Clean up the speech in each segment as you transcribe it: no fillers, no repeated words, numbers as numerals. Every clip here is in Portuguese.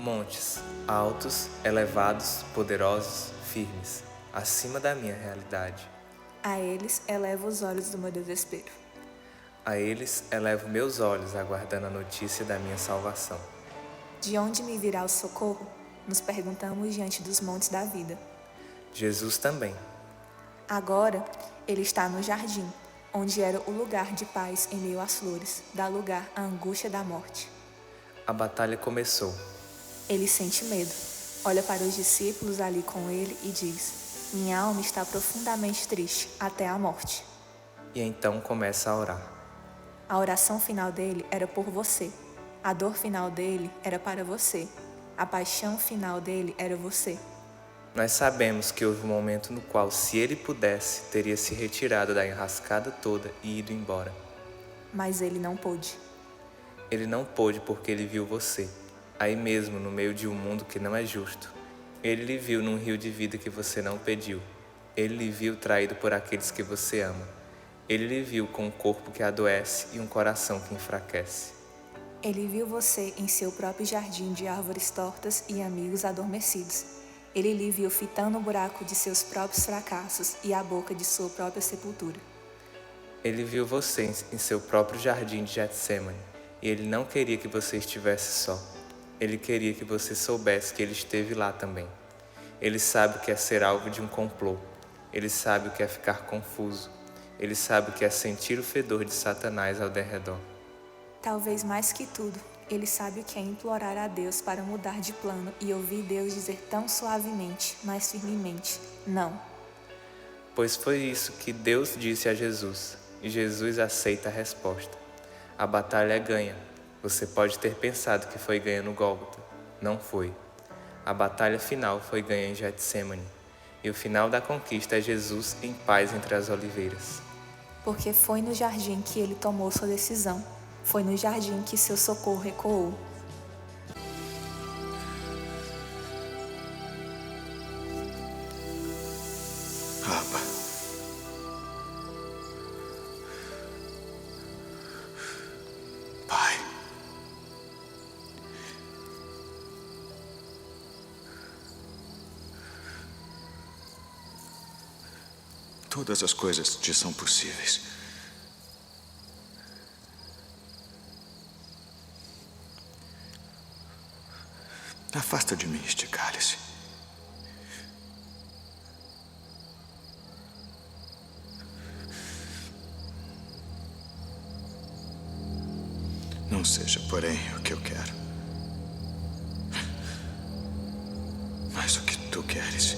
Montes, altos, elevados, poderosos, firmes, acima da minha realidade. A eles elevo os olhos do meu desespero. A eles elevo meus olhos, aguardando a notícia da minha salvação. De onde me virá o socorro? Nos perguntamos diante dos montes da vida. Jesus também. Agora, ele está no jardim, onde era o lugar de paz em meio às flores, dá lugar à angústia da morte. A batalha começou. Ele sente medo, olha para os discípulos ali com ele e diz: minha alma está profundamente triste, até a morte. E então começa a orar. A oração final dele era por você. A dor final dele era para você. A paixão final dele era você. Nós sabemos que houve um momento no qual, se ele pudesse, teria se retirado da enrascada toda e ido embora. Mas ele não pôde. Ele não pôde porque ele viu você, aí mesmo no meio de um mundo que não é justo. Ele lhe viu num rio de vida que você não pediu. Ele lhe viu traído por aqueles que você ama. Ele lhe viu com um corpo que adoece e um coração que enfraquece. Ele viu você em seu próprio jardim de árvores tortas e amigos adormecidos. Ele lhe viu fitando o buraco de seus próprios fracassos e a boca de sua própria sepultura. Ele viu você em seu próprio jardim de Getsêmani, e ele não queria que você estivesse só. Ele queria que você soubesse que ele esteve lá também. Ele sabe o que é ser alvo de um complô. Ele sabe o que é ficar confuso. Ele sabe o que é sentir o fedor de Satanás ao derredor. Talvez mais que tudo, ele sabe o que é implorar a Deus para mudar de plano e ouvir Deus dizer tão suavemente, mas firmemente, não. Pois foi isso que Deus disse a Jesus, e Jesus aceita a resposta. A batalha é ganha. Você pode ter pensado que foi ganha no Gólgota. Não foi. A batalha final foi ganha em Getsêmani, e o final da conquista é Jesus em paz entre as oliveiras. Porque foi no jardim que ele tomou sua decisão. Foi no jardim que seu socorro ecoou. Abba. Pai. Todas as coisas te são possíveis. Afasta de mim este cálice. Não seja, porém, o que eu quero, mas o que tu queres.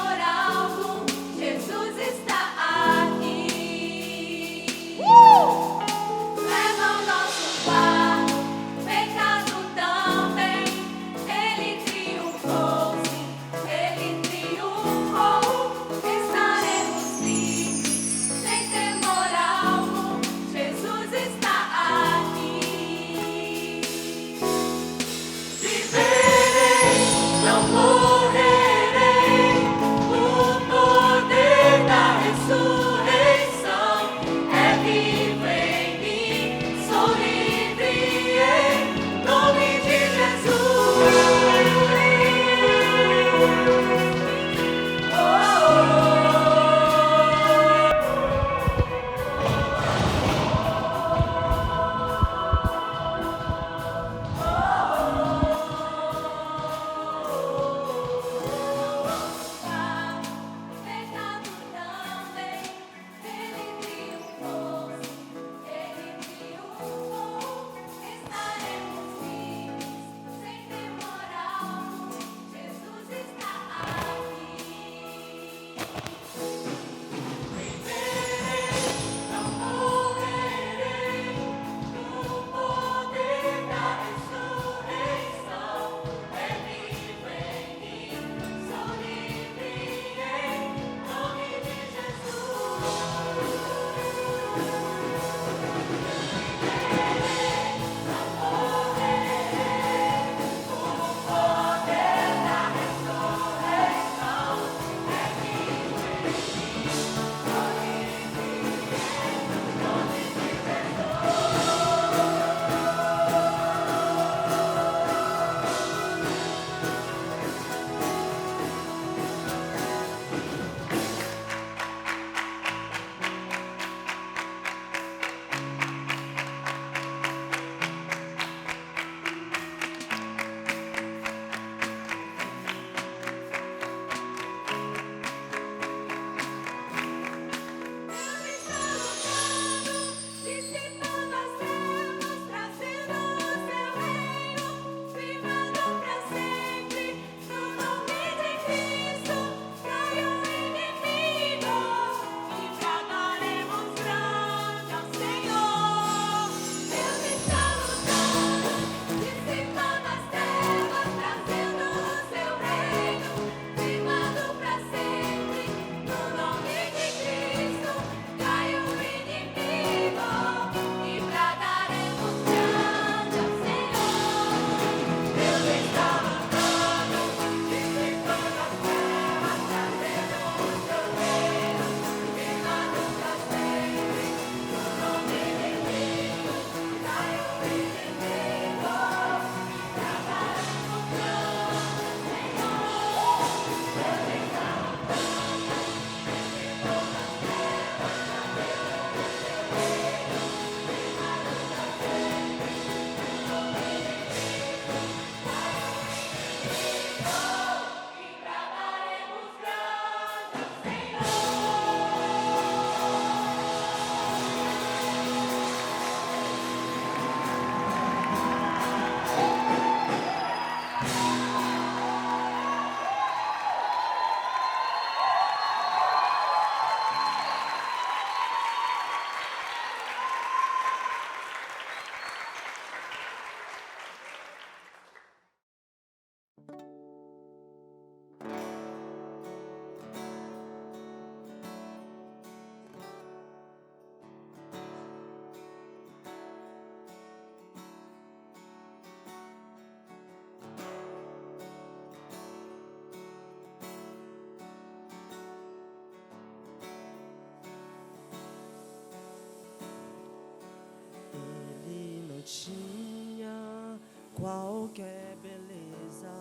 qualquer beleza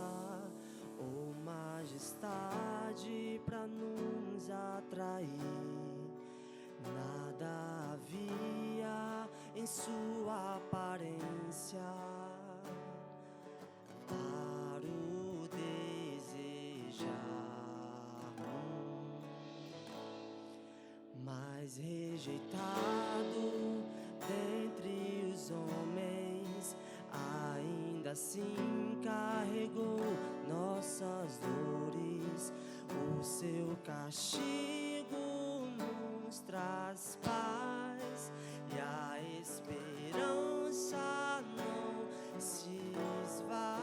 ou majestade pra nos atrair. Nada havia em sua aparência para o desejar, mas rejeitado dentre os homens, ainda assim carregou nossas dores. O seu castigo nos traz paz e a esperança não se esvai.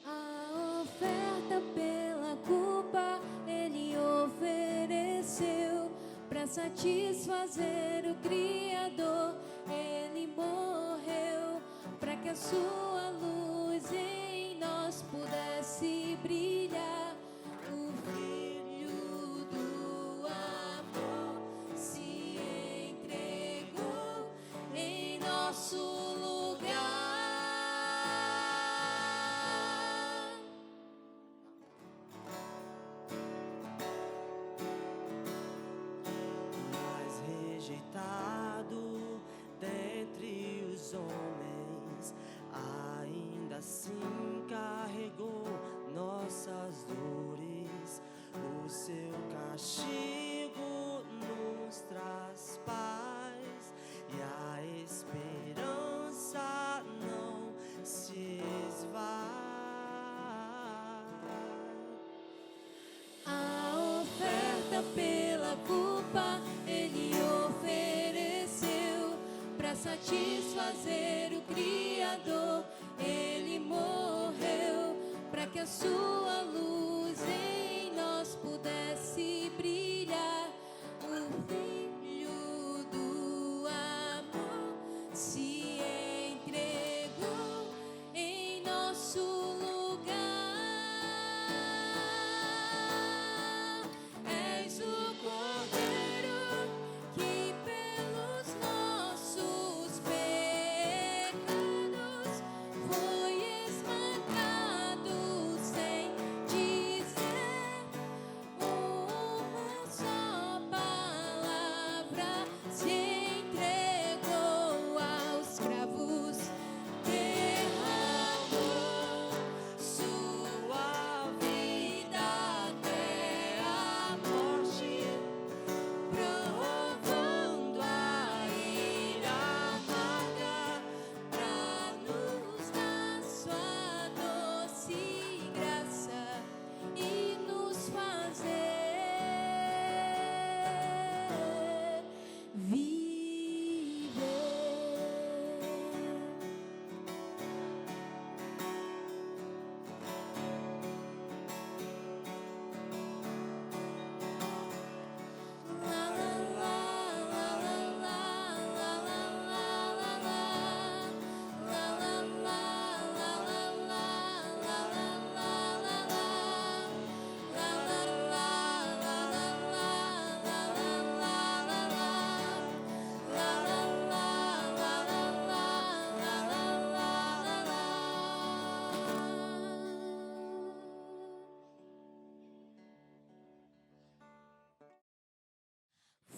A oferta pela culpa ele ofereceu para satisfazer o Criador. Ele morreu para que a sua luz em nós pudesse brilhar. O Filho do amor se entregou em nosso lugar. Mas rejeitado dentre os homens, ainda assim carregou nossas dores. O seu castigo nos traz paz e a esperança não se esvai. A oferta pela culpa ele ofereceu para satisfazer o Criador. Ele morreu para que a sua luz em nós pudesse brilhar. O Filho do amor se entregou em nosso lugar. És o Cordeiro que pelos nossos pecados foi esmagado sem dizer uma só palavra. Se entregou aos cravos, derramou sua vida até a morte, provando a ira amarga pra nos dar sua doce graça e nos fazer viver. La la la la la la la la la la la la la la la la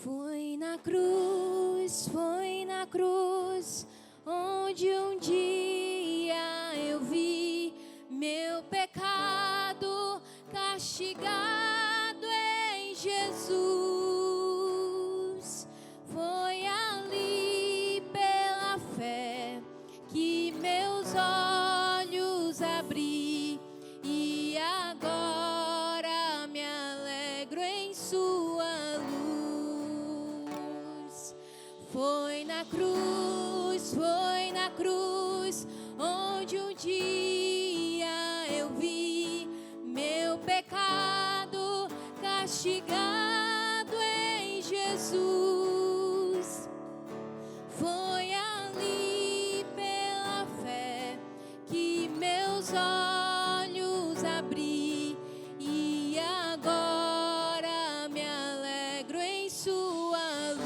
Foi na cruz onde um dia eu vi meu pecado castigado em Jesus. Foi ali pela fé que meus olhos abri e agora me alegro em sua luz. Foi na cruz onde um dia eu vi meu pecado castigado em Jesus. Foi ali pela fé que meus olhos abri e agora me alegro em sua luz.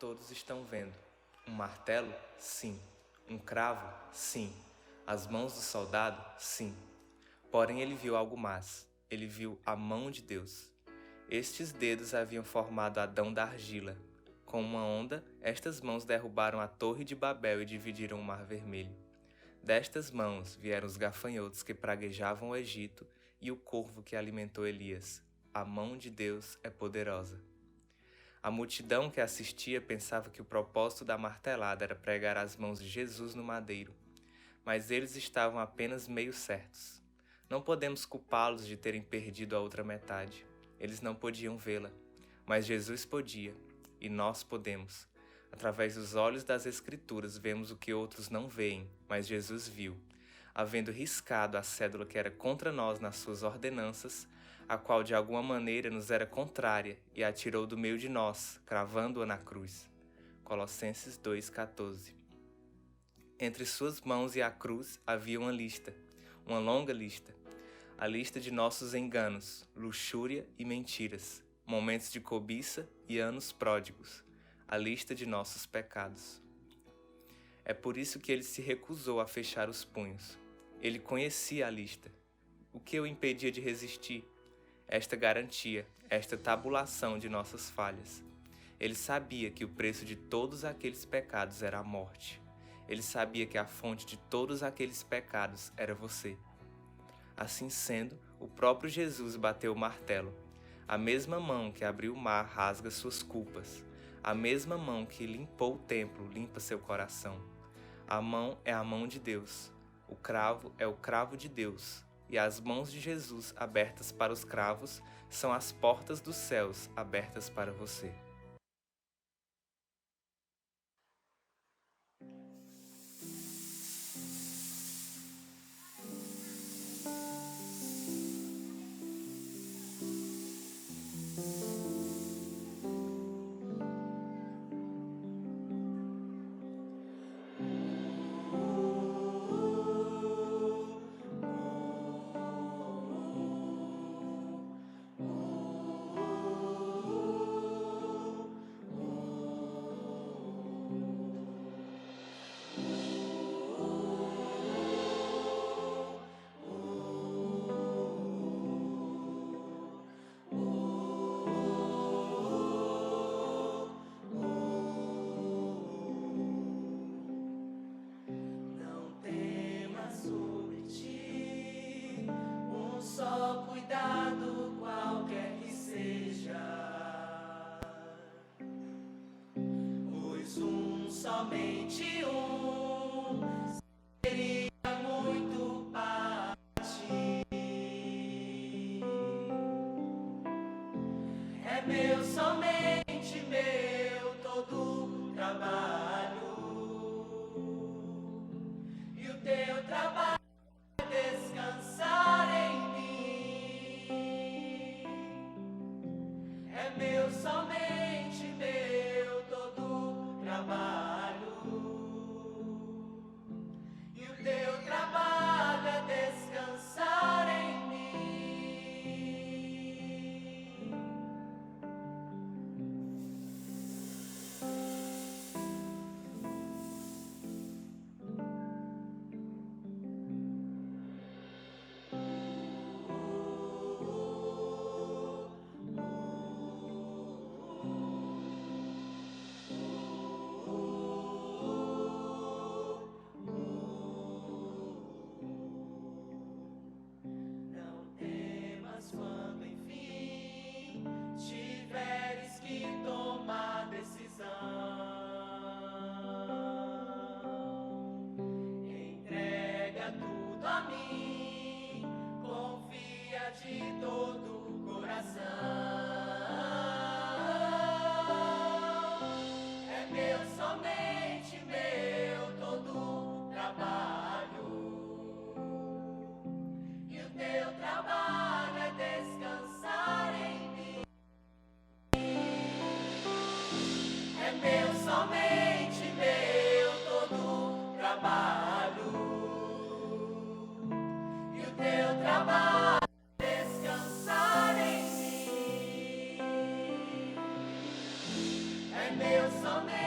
Todos estão vendo. Um martelo? Sim. Um cravo? Sim. As mãos do soldado? Sim. Porém ele viu algo mais. Ele viu a mão de Deus. Estes dedos haviam formado Adão da argila. Com uma onda, estas mãos derrubaram a torre de Babel e dividiram o mar vermelho. Destas mãos vieram os gafanhotos que praguejavam o Egito e o corvo que alimentou Elias. A mão de Deus é poderosa. A multidão que assistia pensava que o propósito da martelada era pregar as mãos de Jesus no madeiro, mas eles estavam apenas meio certos. Não podemos culpá-los de terem perdido a outra metade. Eles não podiam vê-la, mas Jesus podia, e nós podemos. Através dos olhos das Escrituras vemos o que outros não veem, mas Jesus viu, havendo riscado a cédula que era contra nós nas suas ordenanças, a qual de alguma maneira nos era contrária, e a tirou do meio de nós, cravando-a na cruz. Colossenses 2,14. Entre suas mãos e a cruz havia uma lista, uma longa lista, a lista de nossos enganos, luxúria e mentiras, momentos de cobiça e anos pródigos, a lista de nossos pecados. É por isso que ele se recusou a fechar os punhos. Ele conhecia a lista. O que o impedia de resistir? Esta garantia, esta tabulação de nossas falhas. Ele sabia que o preço de todos aqueles pecados era a morte. Ele sabia que a fonte de todos aqueles pecados era você. Assim sendo, o próprio Jesus bateu o martelo. A mesma mão que abriu o mar rasga suas culpas. A mesma mão que limpou o templo limpa seu coração. A mão é a mão de Deus. O cravo é o cravo de Deus. E as mãos de Jesus abertas para os cravos são as portas dos céus abertas para você. Só cuidado qualquer que seja, pois somente seria muito para ti. É meu, somente meu, todo trabalho, e o teu trabalho é descansar em meu, somente meu, todo trabalho, e o teu trabalho é descansar em mim. Quando enfim tiveres que tomar decisão, entrega tudo a mim, confia de todo o coração. É meu, somente meu, todo trabalho, e o teu trabalho é descansar em mim. É meu, somente meu, todo trabalho, e o teu trabalho é descansar em mim. É meu, somente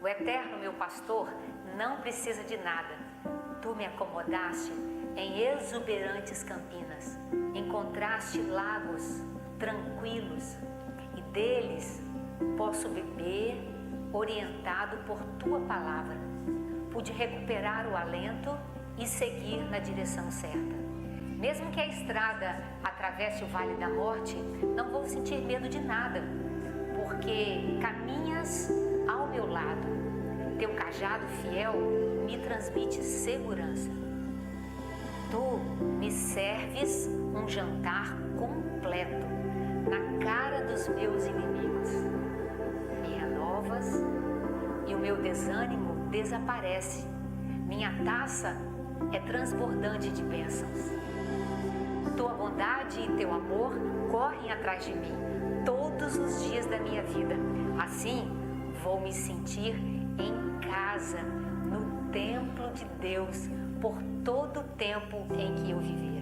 O eterno meu pastor não precisa de nada. Tu me acomodaste em exuberantes campinas, encontraste lagos tranquilos e deles posso beber, orientado por tua palavra. Pude recuperar o alento e seguir na direção certa. Mesmo que a estrada atravesse o vale da morte, não vou sentir medo de nada, porque caminhas ao meu lado. Teu cajado fiel me transmite segurança. Tu me serves um jantar completo na cara dos meus inimigos. Me renovas e o meu desânimo desaparece. Minha taça é transbordante de bênçãos. Tua bondade e teu amor correm atrás de mim todos os dias da minha vida. Assim, vou me sentir em casa, no templo de Deus, por todo o tempo em que eu viver.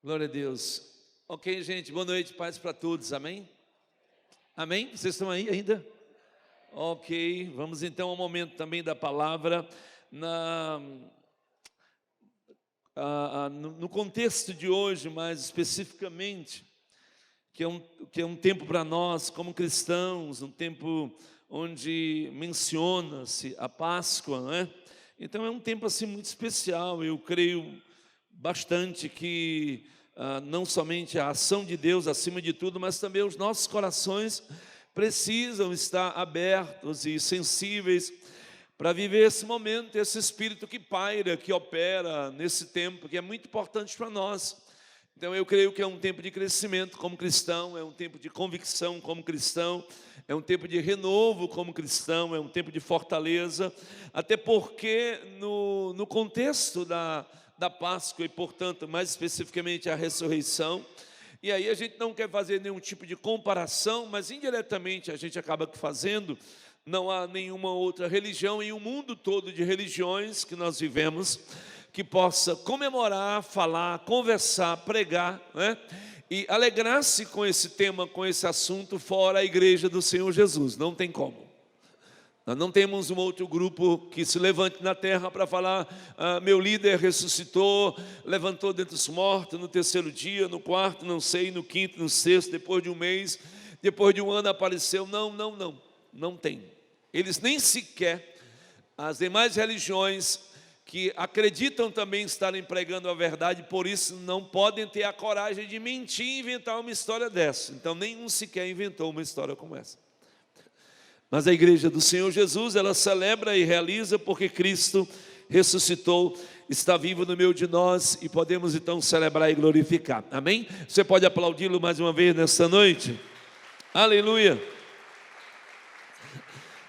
Glória a Deus. Ok, gente, boa noite, paz para todos, amém? Amém? Vocês estão aí ainda? Ok, vamos então ao momento também da palavra. No contexto de hoje, mais especificamente, que é um tempo para nós, como cristãos, um tempo onde menciona-se a Páscoa, não é? Então é um tempo assim muito especial. Eu creio bastante que não somente a ação de Deus acima de tudo, mas também os nossos corações precisam estar abertos e sensíveis para viver esse momento, esse espírito que paira, que opera nesse tempo, que é muito importante para nós. Então eu creio que é um tempo de crescimento como cristão, é um tempo de convicção como cristão, é um tempo de renovo como cristão, é um tempo de fortaleza, até porque no contexto da Páscoa e, portanto, mais especificamente a ressurreição, e aí a gente não quer fazer nenhum tipo de comparação, mas indiretamente a gente acaba fazendo. Não há nenhuma outra religião em um mundo todo de religiões que nós vivemos que possa comemorar, falar, conversar, pregar, né? E alegrar-se com esse tema, com esse assunto, fora a igreja do Senhor Jesus. Não tem como. Nós não temos um outro grupo que se levante na terra para falar: meu líder ressuscitou, levantou dentre os mortos no terceiro dia, no quarto, não sei, no quinto, no sexto, depois de um mês, depois de um ano apareceu. Não tem. Eles nem sequer, as demais religiões que acreditam também estarem pregando a verdade, por isso não podem ter a coragem de mentir e inventar uma história dessa. Então nenhum sequer inventou uma história como essa. Mas a igreja do Senhor Jesus, ela celebra e realiza porque Cristo ressuscitou, está vivo no meio de nós e podemos então celebrar e glorificar. Amém? Você pode aplaudi-lo mais uma vez nesta noite? Aleluia!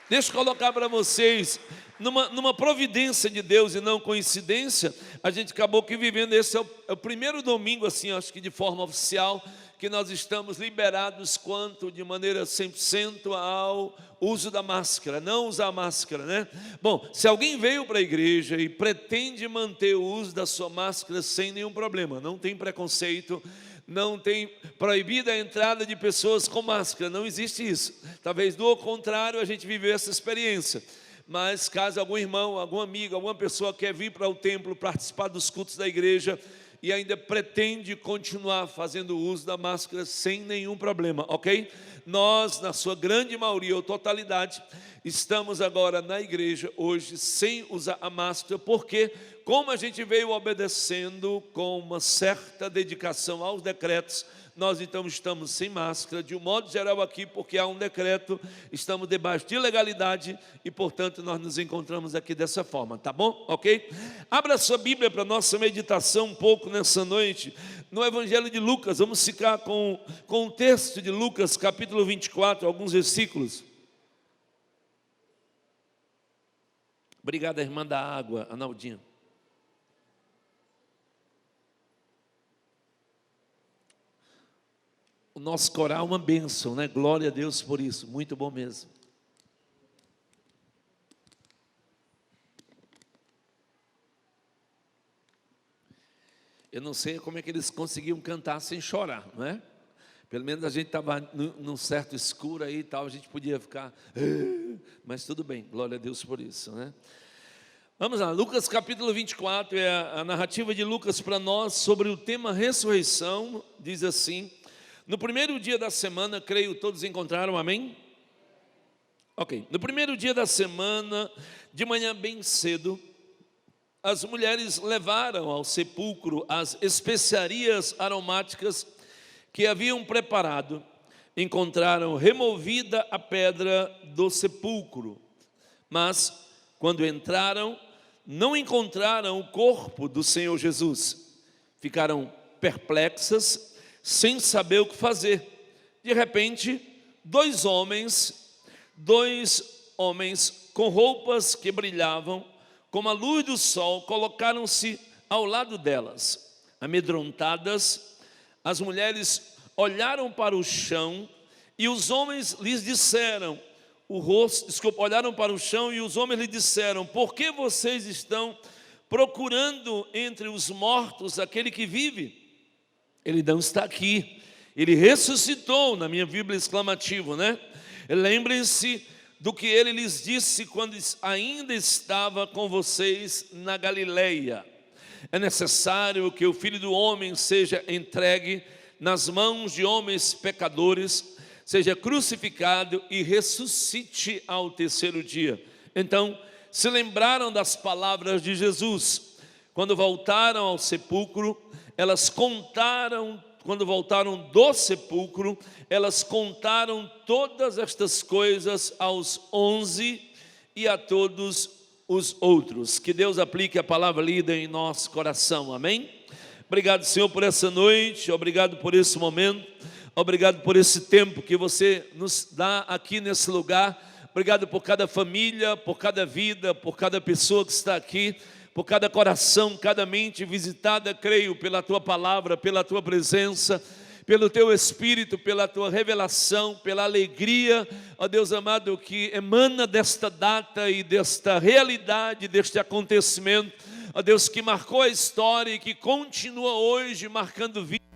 Deixa eu colocar para vocês, numa providência de Deus e não coincidência, a gente acabou que vivendo, esse é o primeiro domingo, assim, acho que de forma oficial, que nós estamos liberados quanto de maneira 100% ao uso da máscara, não usar máscara, né? Bom, se alguém veio para a igreja e pretende manter o uso da sua máscara sem nenhum problema, não tem preconceito, não tem proibida a entrada de pessoas com máscara, não existe isso. Talvez do contrário a gente viveu essa experiência. Mas caso algum irmão, algum amigo, alguma pessoa quer vir para o templo participar dos cultos da igreja e ainda pretende continuar fazendo uso da máscara sem nenhum problema, ok? Nós, na sua grande maioria ou totalidade, estamos agora na igreja hoje sem usar a máscara, porque como a gente veio obedecendo com uma certa dedicação aos decretos, nós então estamos sem máscara, de um modo geral aqui, porque há um decreto, estamos debaixo de legalidade e, portanto, nós nos encontramos aqui dessa forma, tá bom? Ok? Abra sua Bíblia para a nossa meditação um pouco nessa noite, no Evangelho de Lucas. Vamos ficar com o texto de Lucas, capítulo 24, alguns versículos. Obrigado, irmã da água, Analdinha. O nosso coral é uma bênção, né? Glória a Deus por isso, muito bom mesmo. Eu não sei como é que eles conseguiam cantar sem chorar, não é? Pelo menos a gente estava num certo escuro aí e tal, a gente podia ficar, mas tudo bem, glória a Deus por isso, né? Vamos lá, Lucas capítulo 24, é a narrativa de Lucas para nós sobre o tema ressurreição, diz assim: no primeiro dia da semana, creio todos encontraram, amém? Ok, no primeiro dia da semana, de manhã bem cedo, as mulheres levaram ao sepulcro as especiarias aromáticas que haviam preparado. Encontraram removida a pedra do sepulcro, mas quando entraram, não encontraram o corpo do Senhor Jesus. Ficaram perplexas, sem saber o que fazer. De repente, dois homens com roupas que brilhavam como a luz do sol, colocaram-se ao lado delas. Amedrontadas, as mulheres olharam para o chão e os homens lhes disseram, olharam para o chão e os homens lhes disseram: por que vocês estão procurando entre os mortos aquele que vive? Ele não está aqui. Ele ressuscitou, na minha Bíblia exclamativo, né? Lembrem-se do que ele lhes disse quando ainda estava com vocês na Galileia. É necessário que o Filho do Homem seja entregue nas mãos de homens pecadores, seja crucificado e ressuscite ao terceiro dia. Então, se lembraram das palavras de Jesus. Quando voltaram ao sepulcro, quando voltaram do sepulcro, elas contaram todas estas coisas aos 11 e a todos os outros. Que Deus aplique a palavra lida em nosso coração, amém? Obrigado, Senhor, por essa noite, obrigado por esse momento, obrigado por esse tempo que você nos dá aqui nesse lugar. Obrigado por cada família, por cada vida, por cada pessoa que está aqui, por cada coração, cada mente visitada, creio, pela Tua palavra, pela Tua presença, pelo Teu Espírito, pela Tua revelação, pela alegria, ó Deus amado, que emana desta data e desta realidade, deste acontecimento, ó Deus, que marcou a história e que continua hoje marcando vidas.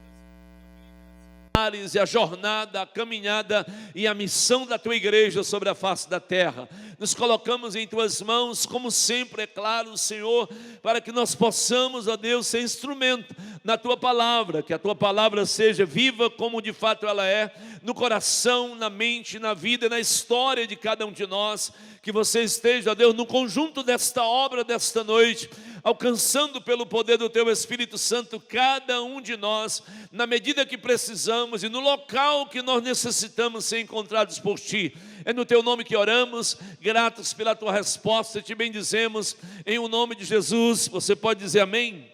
E a jornada, a caminhada e a missão da Tua igreja sobre a face da terra. Nos colocamos em Tuas mãos, como sempre, é claro, Senhor, para que nós possamos, ó Deus, ser instrumento na Tua palavra, que a Tua palavra seja viva como de fato ela é, no coração, na mente, na vida e na história de cada um de nós. Que você esteja, ó Deus, no conjunto desta obra, desta noite, alcançando pelo poder do Teu Espírito Santo cada um de nós, na medida que precisamos e no local que nós necessitamos ser encontrados por Ti. É no Teu nome que oramos, gratos pela Tua resposta, Te bendizemos, em o nome de Jesus. Você pode dizer amém?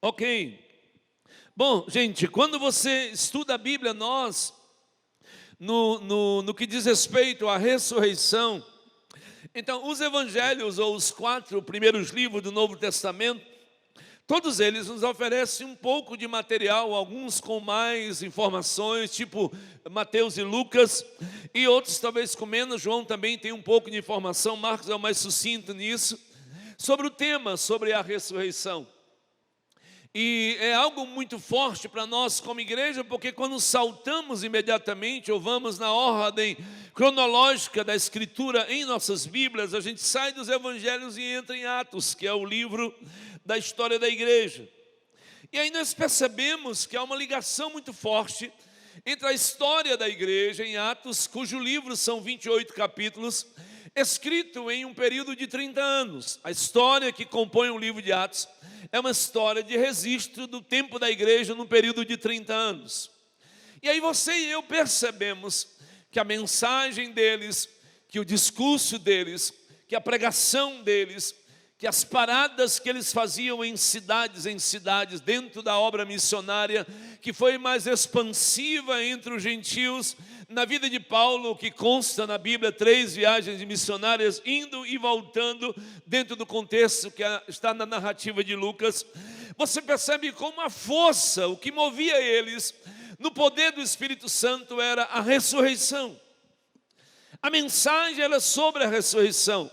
Ok. Bom, gente, quando você estuda a Bíblia, nós, no que diz respeito à ressurreição, então, os evangelhos, ou os 4 primeiros livros do Novo Testamento, todos eles nos oferecem um pouco de material, alguns com mais informações, tipo Mateus e Lucas, e outros talvez com menos. João também tem um pouco de informação, Marcos é o mais sucinto nisso, sobre o tema, sobre a ressurreição. E é algo muito forte para nós como igreja, porque quando saltamos imediatamente ou vamos na ordem cronológica da Escritura em nossas Bíblias, a gente sai dos Evangelhos e entra em Atos, que é o livro da história da igreja. E aí nós percebemos que há uma ligação muito forte entre a história da igreja em Atos, cujo livro são 28 capítulos, escrito em um período de 30 anos. A história que compõe o livro de Atos é uma história de registro do tempo da igreja num período de 30 anos. E aí você e eu percebemos que a mensagem deles, que o discurso deles, que a pregação deles, que as paradas que eles faziam em cidades, dentro da obra missionária, que foi mais expansiva entre os gentios, na vida de Paulo, que consta na Bíblia 3 viagens missionárias, indo e voltando, dentro do contexto que está na narrativa de Lucas, você percebe como a força, o que movia eles, no poder do Espírito Santo, era a ressurreição. A mensagem era sobre a ressurreição.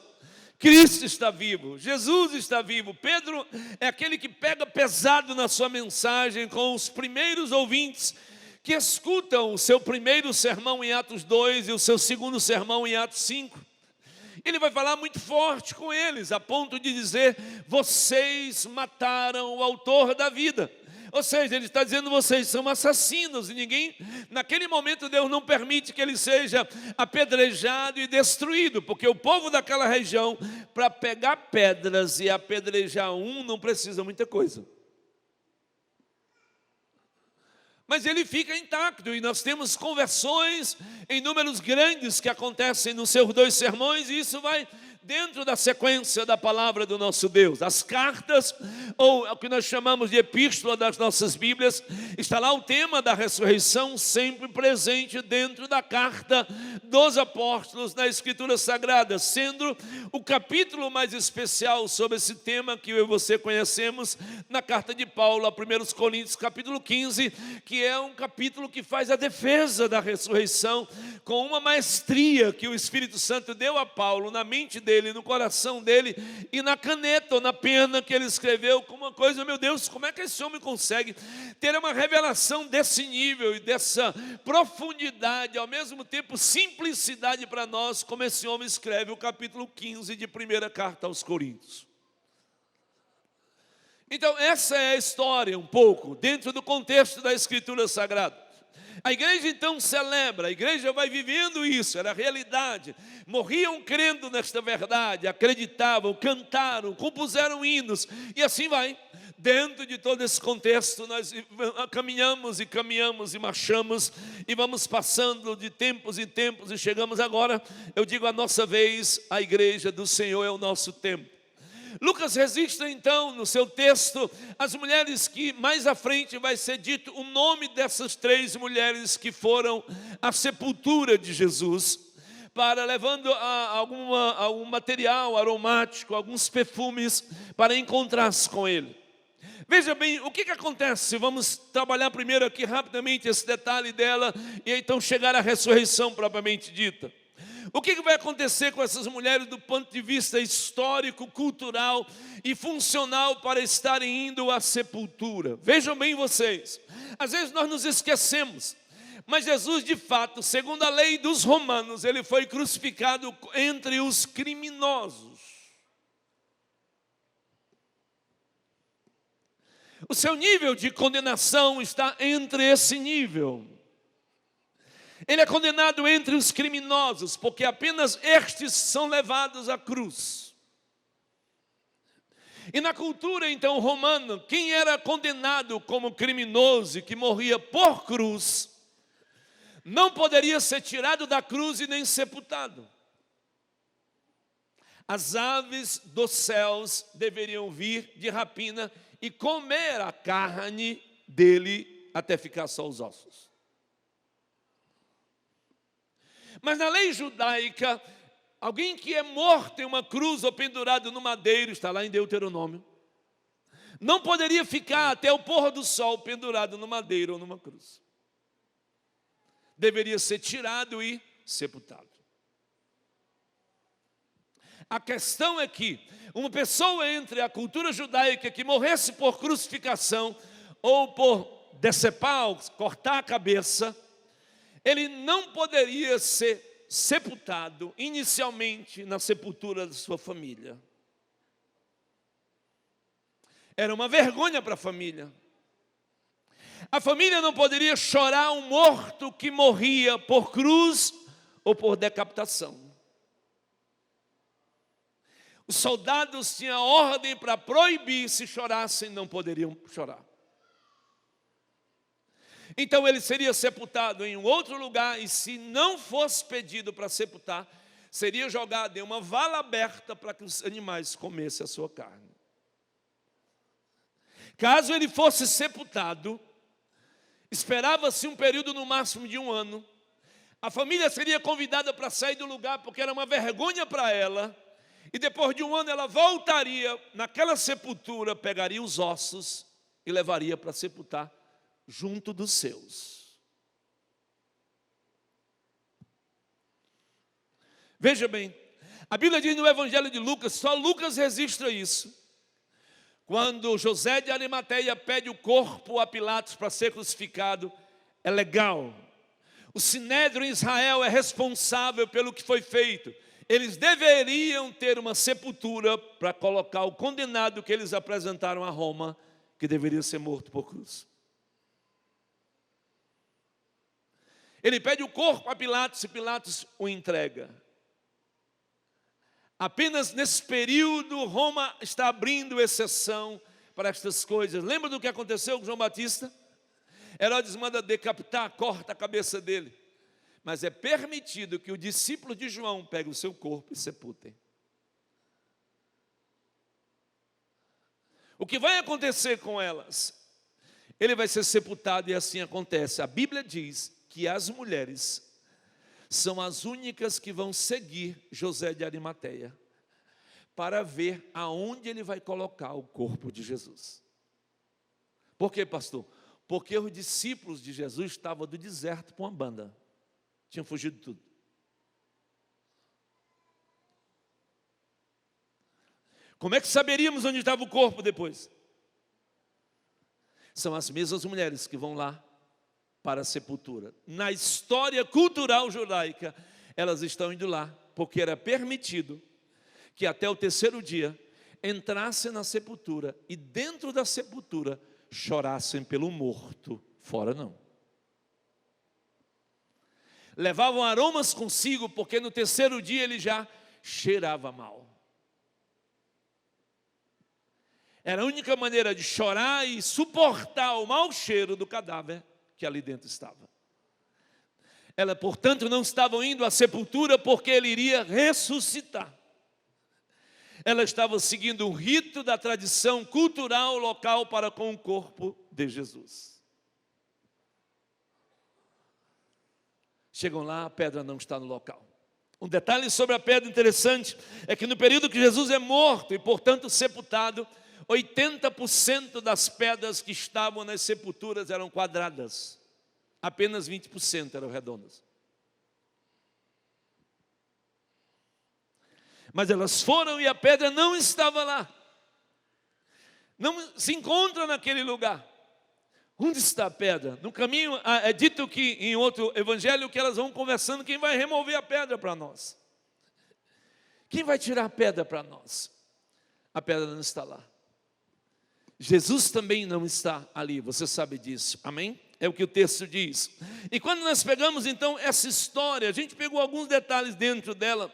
Cristo está vivo, Jesus está vivo. Pedro é aquele que pega pesado na sua mensagem com os primeiros ouvintes que escutam o seu primeiro sermão em Atos 2 e o seu segundo sermão em Atos 5. Ele vai falar muito forte com eles, a ponto de dizer: vocês mataram o autor da vida. Ou seja, ele está dizendo: vocês são assassinos. E ninguém, naquele momento, Deus não permite que ele seja apedrejado e destruído, porque o povo daquela região, para pegar pedras e apedrejar não precisa muita coisa. Mas ele fica intacto, e nós temos conversões em números grandes que acontecem nos seus 2 sermões, e isso vai dentro da sequência da palavra do nosso Deus. As cartas, ou o que nós chamamos de epístola das nossas Bíblias, está lá o tema da ressurreição sempre presente dentro da carta dos apóstolos na Escritura Sagrada, sendo o capítulo mais especial sobre esse tema que eu e você conhecemos na carta de Paulo a 1 Coríntios capítulo 15, que é um capítulo que faz a defesa da ressurreição com uma maestria que o Espírito Santo deu a Paulo na mente dele, dele, no coração dele e na caneta ou na pena que ele escreveu, com uma coisa, meu Deus, como é que esse homem consegue ter uma revelação desse nível e dessa profundidade, ao mesmo tempo simplicidade para nós, como esse homem escreve o capítulo 15 de 1ª carta aos Coríntios. Então essa é a história um pouco, dentro do contexto da Escritura Sagrada. A igreja então celebra, a igreja vai vivendo isso, era a realidade. Morriam crendo nesta verdade, acreditavam, cantaram, compuseram hinos e assim vai. Dentro de todo esse contexto nós caminhamos e marchamos e vamos passando de tempos em tempos e chegamos agora, eu digo a nossa vez, a igreja do Senhor é o nosso tempo. Lucas registra então no seu texto as mulheres que mais à frente vai ser dito o nome dessas 3 mulheres que foram à sepultura de Jesus, para levando algum material aromático, alguns perfumes para encontrar-se com ele. Veja bem, o que acontece? Vamos trabalhar primeiro aqui rapidamente esse detalhe dela e então chegar à ressurreição propriamente dita. O que vai acontecer com essas mulheres do ponto de vista histórico, cultural e funcional para estarem indo à sepultura? Vejam bem vocês, às vezes nós nos esquecemos, mas Jesus de fato, segundo a lei dos romanos, ele foi crucificado entre os criminosos. O seu nível de condenação está entre esse nível. Ele é condenado entre os criminosos, porque apenas estes são levados à cruz. E na cultura então romana, quem era condenado como criminoso e que morria por cruz, não poderia ser tirado da cruz e nem sepultado. As aves dos céus deveriam vir de rapina e comer a carne dele até ficar só os ossos. Mas na lei judaica, alguém que é morto em uma cruz ou pendurado no madeiro, está lá em Deuteronômio, não poderia ficar até o pôr do sol pendurado no madeiro ou numa cruz. Deveria ser tirado e sepultado. A questão é que uma pessoa entre a cultura judaica que morresse por crucificação ou por decepar, cortar a cabeça, ele não poderia ser sepultado inicialmente na sepultura da sua família. Era uma vergonha para a família. A família não poderia chorar um morto que morria por cruz ou por decapitação. Os soldados tinham ordem para proibir, se chorassem, não poderiam chorar. Então ele seria sepultado em um outro lugar, e se não fosse pedido para sepultar, seria jogado em uma vala aberta para que os animais comessem a sua carne. Caso ele fosse sepultado, esperava-se um período no máximo de 1 ano. A família seria convidada para sair do lugar, porque era uma vergonha para ela, e depois de 1 ano ela voltaria naquela sepultura, pegaria os ossos e levaria para sepultar junto dos seus. Veja bem, a Bíblia diz no Evangelho de Lucas, só Lucas registra isso. Quando José de Arimateia pede o corpo a Pilatos para ser crucificado, é legal. O Sinédrio em Israel é responsável pelo que foi feito. Eles deveriam ter uma sepultura para colocar o condenado que eles apresentaram a Roma, que deveria ser morto por cruz. Ele pede o corpo a Pilatos e Pilatos o entrega. Apenas nesse período, Roma está abrindo exceção para estas coisas. Lembra do que aconteceu com João Batista? Herodes manda decapitar, corta a cabeça dele. Mas é permitido que o discípulo de João pegue o seu corpo e sepultem. O que vai acontecer com elas? Ele vai ser sepultado e assim acontece. A Bíblia diz que as mulheres são as únicas que vão seguir José de Arimateia para ver aonde ele vai colocar o corpo de Jesus. Por quê, pastor? Porque os discípulos de Jesus estavam do deserto para uma banda. Tinham fugido de tudo. Como é que saberíamos onde estava o corpo depois? São as mesmas mulheres que vão lá para a sepultura. Na história cultural judaica, elas estão indo lá, porque era permitido que até o terceiro dia entrassem na sepultura e dentro da sepultura chorassem pelo morto, fora não. Levavam aromas consigo, porque no terceiro dia ele já cheirava mal. Era a única maneira de chorar e suportar o mau cheiro do cadáver que ali dentro estava. Ela, portanto, não estavam indo à sepultura porque ele iria ressuscitar. Ela estava seguindo um rito da tradição cultural local para com o corpo de Jesus. Chegam lá, a pedra não está no local. Um detalhe sobre a pedra interessante é que no período que Jesus é morto e, portanto, sepultado, 80% das pedras que estavam nas sepulturas eram quadradas. Apenas 20% eram redondas. Mas elas foram e a pedra não estava lá. Não se encontra naquele lugar. Onde está a pedra? No caminho, é dito que em outro evangelho que elas vão conversando, quem vai remover a pedra para nós? Quem vai tirar a pedra para nós? A pedra não está lá. Jesus também não está ali, você sabe disso, amém? É o que o texto diz. E quando nós pegamos então essa história, a gente pegou alguns detalhes dentro dela,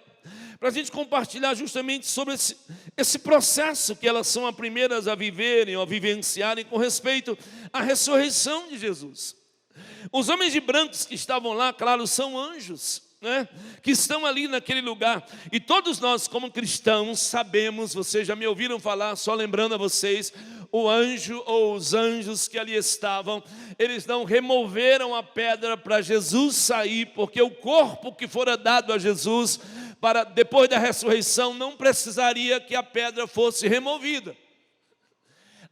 para a gente compartilhar justamente sobre esse processo que elas são as primeiras a viverem ou a vivenciarem com respeito à ressurreição de Jesus. Os homens de brancos que estavam lá, claro, são anjos, né, que estão ali naquele lugar. E todos nós como cristãos sabemos, vocês já me ouviram falar, só lembrando a vocês, o anjo ou os anjos que ali estavam, eles não removeram a pedra para Jesus sair, porque o corpo que fora dado a Jesus para depois da ressurreição não precisaria que a pedra fosse removida.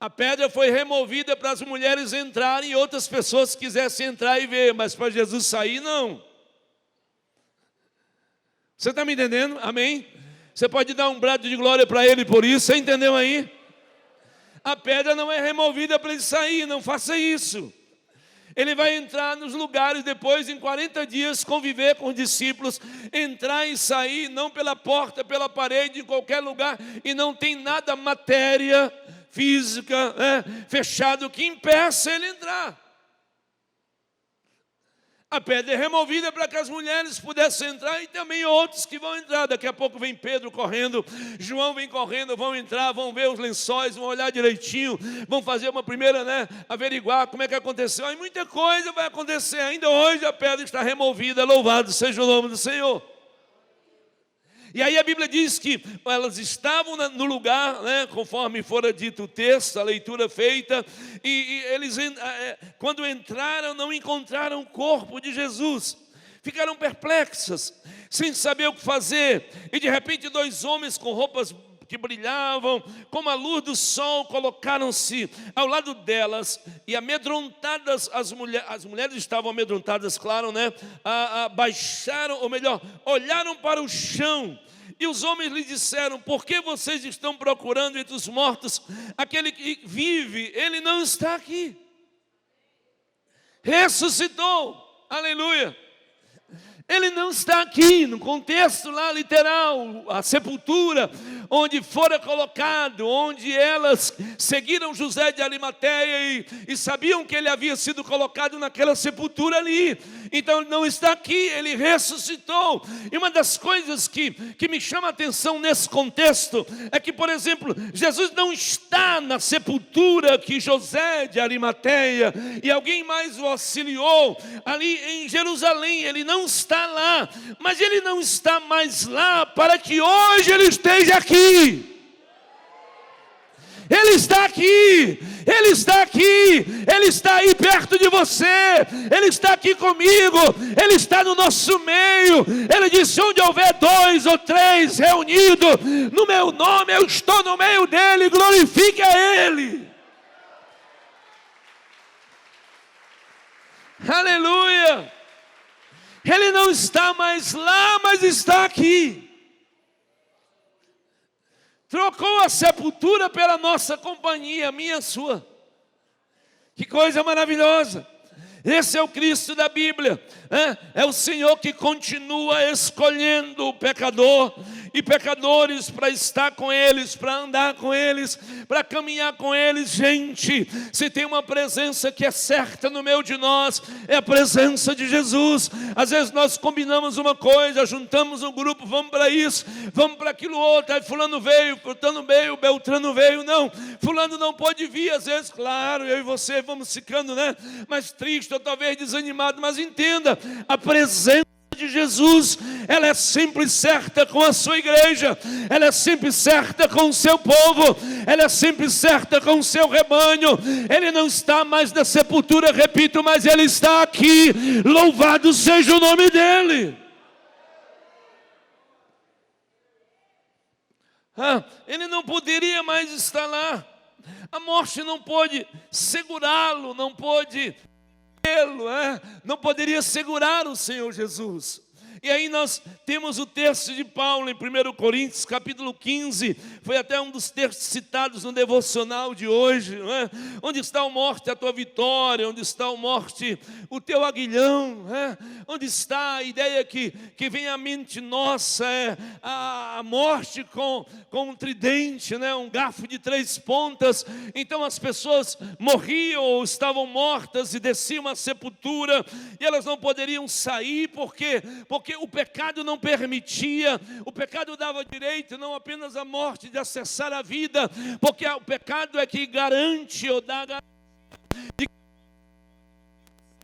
A pedra foi removida para as mulheres entrarem e outras pessoas quisessem entrar e ver, mas para Jesus sair não. Você está me entendendo? Amém? Você pode dar um brado de glória para ele por isso, você entendeu aí? A pedra não é removida para ele sair, não faça isso. Ele vai entrar nos lugares depois, em 40 dias, conviver com os discípulos, entrar e sair, não pela porta, pela parede, em qualquer lugar, e não tem nada matéria física, fechado, que impeça ele entrar. A pedra é removida para que as mulheres pudessem entrar e também outros que vão entrar. Daqui a pouco vem Pedro correndo, João vem correndo, vão entrar, vão ver os lençóis, vão olhar direitinho, vão fazer uma primeira, averiguar como é que aconteceu. E muita coisa vai acontecer. Ainda hoje a pedra está removida, louvado seja o nome do Senhor. E aí a Bíblia diz que elas estavam no lugar, conforme fora dito o texto, a leitura feita, e eles, quando entraram, não encontraram o corpo de Jesus. Ficaram perplexas, sem saber o que fazer. E de repente 2 homens com roupas que brilhavam, como a luz do sol, colocaram-se ao lado delas, e amedrontadas, as mulheres estavam amedrontadas, claro, baixaram, ou melhor, olharam para o chão, e os homens lhe disseram: por que vocês estão procurando entre os mortos aquele que vive? Ele não está aqui, ressuscitou, aleluia. Ele não está aqui, no contexto lá literal, a sepultura onde fora colocado, onde elas seguiram José de Arimateia e sabiam que ele havia sido colocado naquela sepultura ali. Então ele não está aqui, ele ressuscitou. E uma das coisas que me chama a atenção nesse contexto é que, por exemplo, Jesus não está na sepultura que José de Arimateia e alguém mais o auxiliou ali em Jerusalém. Ele não está lá, mas ele não está mais lá para que hoje ele esteja aqui. Ele está aqui, Ele está aqui, Ele está aí perto de você, Ele está aqui comigo, Ele está no nosso meio. Ele disse: onde houver 2 ou 3 reunidos no meu nome, eu estou no meio dele, glorifique a Ele. Aleluia. Ele não está mais lá, mas está aqui. Trocou a sepultura pela nossa companhia, minha e sua. Que coisa maravilhosa. Esse é o Cristo da Bíblia. É o Senhor que continua escolhendo o pecador e pecadores para estar com eles, para andar com eles, para caminhar com eles. Gente, se tem uma presença que é certa no meio de nós, é a presença de Jesus. Às vezes nós combinamos uma coisa, juntamos um grupo, vamos para isso, vamos para aquilo outro, aí fulano veio, fulano veio, Beltrano veio. Não, fulano não pode vir. Às vezes, claro, eu e você vamos ficando, mais triste ou talvez desanimado, mas entenda, a presença de Jesus, ela é sempre certa com a sua igreja, ela é sempre certa com o seu povo, ela é sempre certa com o seu rebanho. Ele não está mais na sepultura, repito, mas ele está aqui. Louvado seja o nome dele. Ele não poderia mais estar lá. A morte não pôde segurá-lo, não pôde não poderia segurar o Senhor Jesus. E aí nós temos o texto de Paulo em 1 Coríntios, capítulo 15, foi até um dos textos citados no devocional de hoje, Onde está a morte, a tua vitória? Onde está a morte, o teu aguilhão? Onde está a ideia que vem à mente nossa, a morte com um tridente, um garfo de 3 pontas. Então as pessoas morriam ou estavam mortas e desciam à sepultura, e elas não poderiam sair, porque o pecado não permitia. O pecado dava direito não apenas à morte de acessar a vida, porque o pecado é que garante ou dá de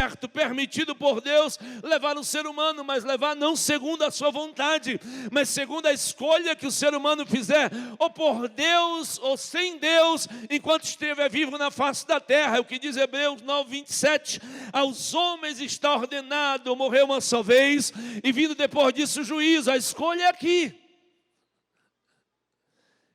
certo, permitido por Deus levar o ser humano, mas levar não segundo a sua vontade, mas segundo a escolha que o ser humano fizer, ou por Deus ou sem Deus, enquanto estiver vivo na face da terra. É o que diz Hebreus 9:27, aos homens está ordenado morrer uma só vez, e vindo depois disso o juízo. A escolha é aqui.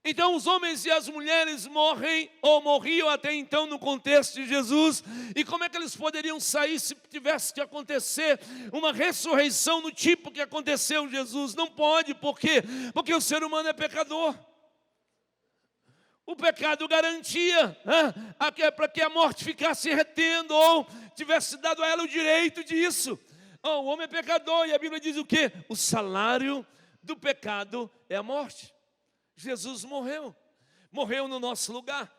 Então os homens e as mulheres morrem, ou morriam até então no contexto de Jesus. E como é que eles poderiam sair se tivesse que acontecer uma ressurreição no tipo que aconteceu em Jesus? Não pode, por quê? Porque o ser humano é pecador. O pecado garantia para que a morte ficasse retendo, ou tivesse dado a ela o direito disso. O homem é pecador, e a Bíblia diz o quê? O salário do pecado é a morte. Jesus morreu no nosso lugar,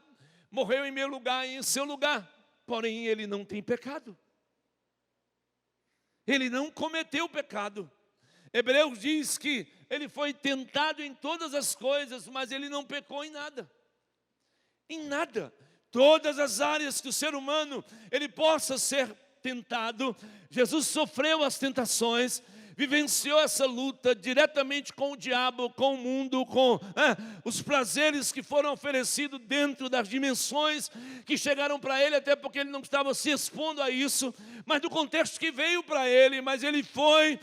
morreu em meu lugar e em seu lugar, porém ele não tem pecado, ele não cometeu pecado. Hebreus diz que ele foi tentado em todas as coisas, mas ele não pecou em nada. Todas as áreas que o ser humano ele possa ser tentado, Jesus sofreu as tentações, vivenciou essa luta diretamente com o diabo, com o mundo, com os prazeres que foram oferecidos dentro das dimensões que chegaram para ele, até porque ele não estava se expondo a isso, mas do contexto que veio para ele. Mas ele foi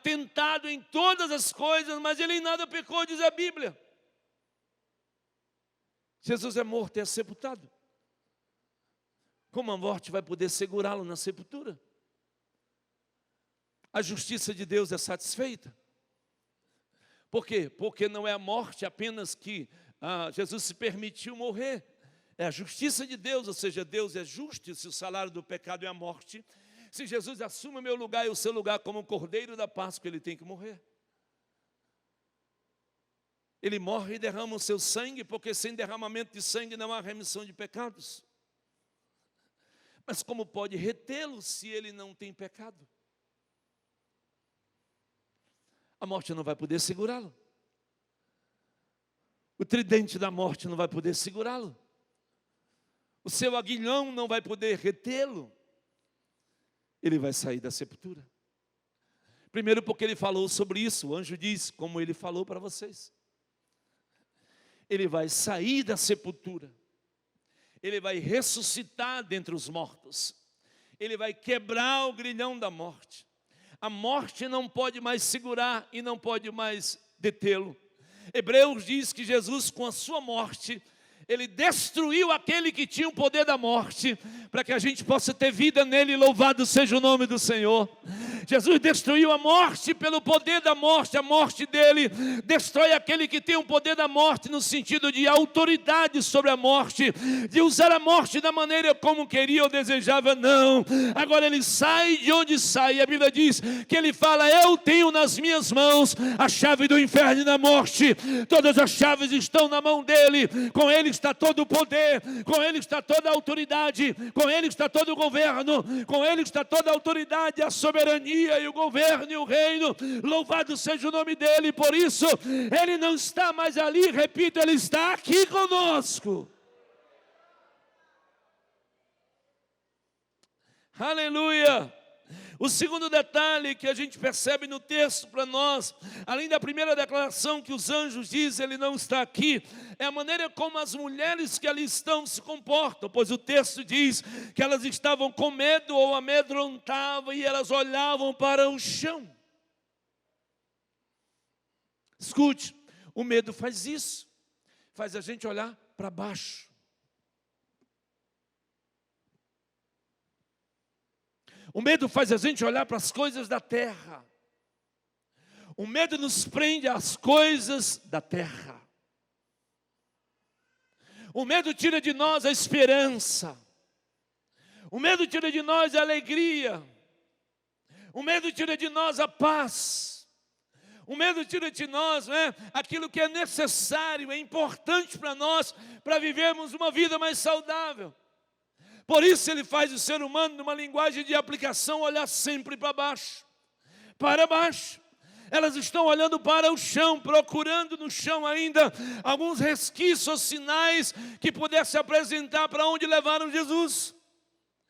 tentado em todas as coisas, mas ele em nada pecou, diz a Bíblia. Jesus é morto e é sepultado. Como a morte vai poder segurá-lo na sepultura? A justiça de Deus é satisfeita. Por quê? Porque não é a morte apenas que Jesus se permitiu morrer. É a justiça de Deus, ou seja, Deus é justo, e se o salário do pecado é a morte, se Jesus assume o meu lugar e o seu lugar como o cordeiro da Páscoa, ele tem que morrer. Ele morre e derrama o seu sangue, porque sem derramamento de sangue não há remissão de pecados. Mas como pode retê-lo se ele não tem pecado? A morte não vai poder segurá-lo. O tridente da morte não vai poder segurá-lo. O seu aguilhão não vai poder retê-lo. Ele vai sair da sepultura. Primeiro porque ele falou sobre isso. O anjo diz, como ele falou para vocês. Ele vai sair da sepultura. Ele vai ressuscitar dentre os mortos. Ele vai quebrar o grilhão da morte. A morte não pode mais segurar e não pode mais detê-lo. Hebreus diz que Jesus, com a sua morte, ele destruiu aquele que tinha o poder da morte, para que a gente possa ter vida nele. Louvado seja o nome do Senhor. Jesus destruiu a morte pelo poder da morte. A morte dele destrói aquele que tem o poder da morte, no sentido de autoridade sobre a morte, de usar a morte da maneira como queria ou desejava. Não, agora ele sai de onde sai. A Bíblia diz que ele fala: eu tenho nas minhas mãos a chave do inferno e da morte. Todas as chaves estão na mão dele. Com ele está todo o poder, com ele está toda a autoridade, com ele está todo o governo, com ele está toda a autoridade, a soberania e o governo e o reino. Louvado seja o nome dele. Por isso ele não está mais ali, repito, ele está aqui conosco. Aleluia. O segundo detalhe que a gente percebe no texto para nós, além da primeira declaração que os anjos dizem, ele não está aqui, é a maneira como as mulheres que ali estão se comportam, pois o texto diz que elas estavam com medo ou amedrontavam e elas olhavam para o chão. Escute, o medo faz isso, faz a gente olhar para baixo. O medo faz a gente olhar para as coisas da terra. O medo nos prende às coisas da terra. O medo tira de nós a esperança. O medo tira de nós a alegria. O medo tira de nós a paz. O medo tira de nós, aquilo que é necessário, é importante para nós, para vivermos uma vida mais saudável. Por isso ele faz o ser humano, numa linguagem de aplicação, olhar sempre para baixo. Para baixo. Elas estão olhando para o chão, procurando no chão ainda alguns resquícios ou sinais que pudessem apresentar para onde levaram Jesus.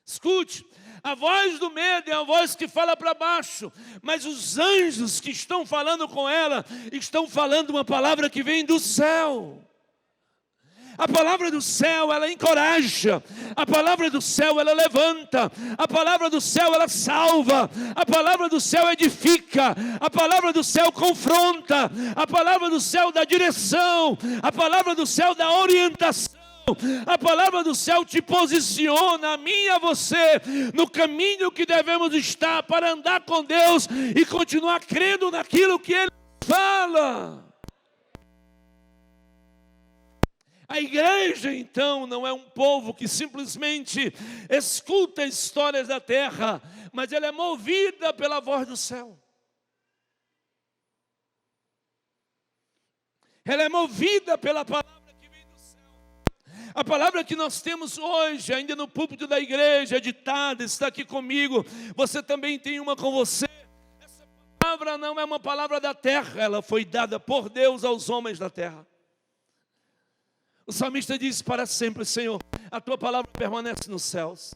Escute, a voz do medo é a voz que fala para baixo, mas os anjos que estão falando com ela, estão falando uma palavra que vem do céu. A palavra do céu, ela encoraja. A palavra do céu, ela levanta. A palavra do céu, ela salva. A palavra do céu edifica. A palavra do céu confronta. A palavra do céu dá direção. A palavra do céu dá orientação. A palavra do céu te posiciona, a mim e a você, no caminho que devemos estar para andar com Deus e continuar crendo naquilo que Ele fala. A igreja, então, não é um povo que simplesmente escuta histórias da terra, mas ela é movida pela voz do céu. Ela é movida pela palavra que vem do céu. A palavra que nós temos hoje, ainda no púlpito da igreja, ditada, está aqui comigo. Você também tem uma com você. Essa palavra não é uma palavra da terra, ela foi dada por Deus aos homens da terra. O salmista diz: para sempre, Senhor, a tua palavra permanece nos céus.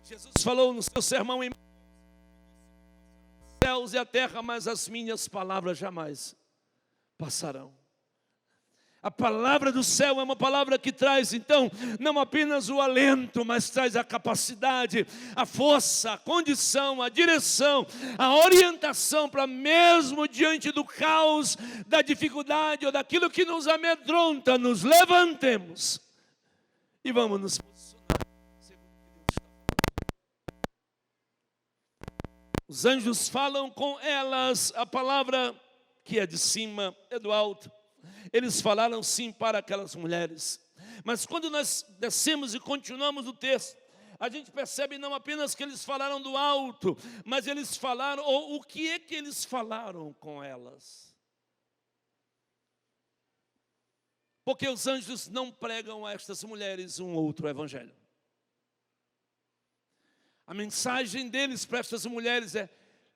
Jesus falou no seu sermão: em céus e a terra, mas as minhas palavras jamais passarão. A palavra do céu é uma palavra que traz, então, não apenas o alento, mas traz a capacidade, a força, a condição, a direção, a orientação para mesmo diante do caos, da dificuldade ou daquilo que nos amedronta, nos levantemos e vamos nos posicionar segundo o que Deus está falando. Os anjos falam com elas, a palavra que é de cima, é do alto. Eles falaram sim para aquelas mulheres. Mas quando nós descemos e continuamos o texto, a gente percebe não apenas que eles falaram do alto, mas eles falaram, ou o que é que eles falaram com elas? Porque os anjos não pregam a estas mulheres um outro evangelho. A mensagem deles para estas mulheres é: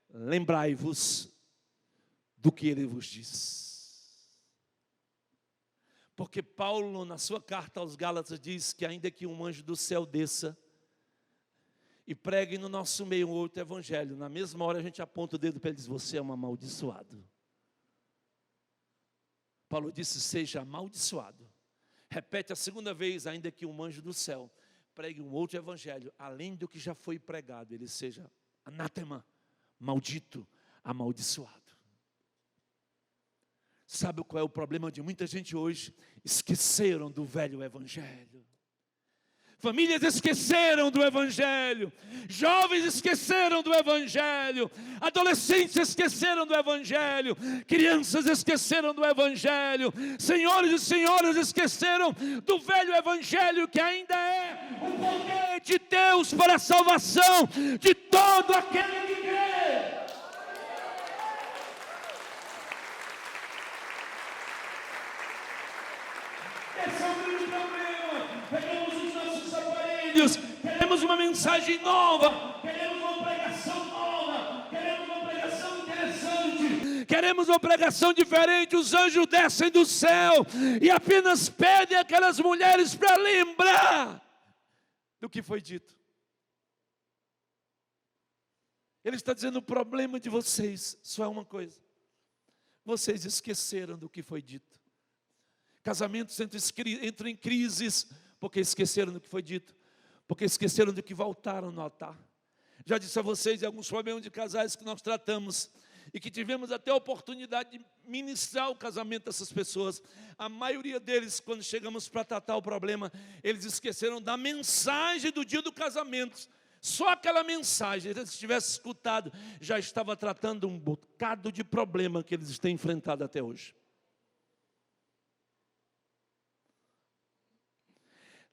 lembrai-vos do que ele vos diz. Porque Paulo, na sua carta aos Gálatas, diz que ainda que um anjo do céu desça e pregue no nosso meio um outro evangelho, na mesma hora a gente aponta o dedo para ele e diz: você é um amaldiçoado. Paulo disse: seja amaldiçoado. Repete a segunda vez: ainda que um anjo do céu pregue um outro evangelho, além do que já foi pregado, ele seja anátema, maldito, amaldiçoado. Sabe qual é o problema de muita gente hoje? Esqueceram do velho evangelho. Famílias esqueceram do Evangelho, jovens esqueceram do Evangelho, adolescentes esqueceram do Evangelho, crianças esqueceram do Evangelho, senhores e senhoras esqueceram do velho Evangelho, que ainda é o poder de Deus para a salvação de todo aquele que crê. Esse é o grande problema. Pegamos os nossos aparelhos, queremos uma mensagem nova, queremos uma pregação nova, queremos uma pregação interessante, queremos uma pregação diferente. Os anjos descem do céu e apenas pedem aquelas mulheres para lembrar do que foi dito. Ele está dizendo: o problema de vocês só é uma coisa: vocês esqueceram do que foi dito. Casamentos entram em crises porque esqueceram do que foi dito, porque esqueceram do que voltaram no altar. Já disse a vocês alguns problemas de casais que nós tratamos e que tivemos até a oportunidade de ministrar o casamento dessas pessoas. A maioria deles, quando chegamos para tratar o problema, eles esqueceram da mensagem do dia do casamento. Só aquela mensagem, se eles tivessem escutado, já estava tratando um bocado de problema que eles têm enfrentado até hoje.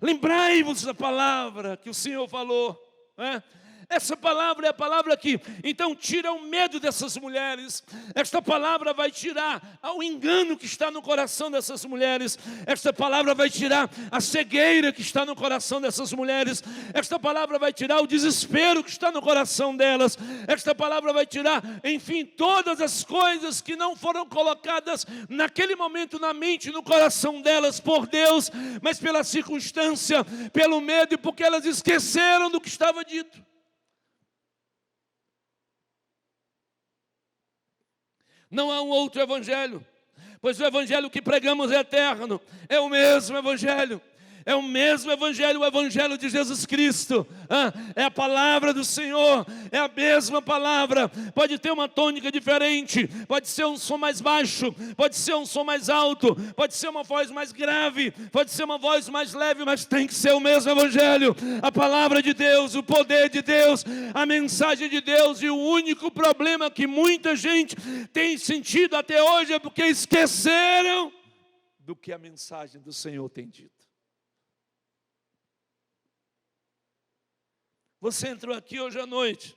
Lembrai-vos da palavra que o Senhor falou, né? Essa palavra é a palavra que, então, tira o medo dessas mulheres. Esta palavra vai tirar o engano que está no coração dessas mulheres. Esta palavra vai tirar a cegueira que está no coração dessas mulheres. Esta palavra vai tirar o desespero que está no coração delas. Esta palavra vai tirar, enfim, todas as coisas que não foram colocadas naquele momento na mente e no coração delas por Deus, mas pela circunstância, pelo medo e porque elas esqueceram do que estava dito. Não há um outro evangelho, pois o evangelho que pregamos é eterno, é o mesmo evangelho. É o mesmo evangelho, o evangelho de Jesus Cristo. É a palavra do Senhor, é a mesma palavra. Pode ter uma tônica diferente, pode ser um som mais baixo, pode ser um som mais alto, pode ser uma voz mais grave, pode ser uma voz mais leve, mas tem que ser o mesmo evangelho. A palavra de Deus, o poder de Deus, a mensagem de Deus. E o único problema que muita gente tem sentido até hoje é porque esqueceram do que a mensagem do Senhor tem dito. Você entrou aqui hoje à noite,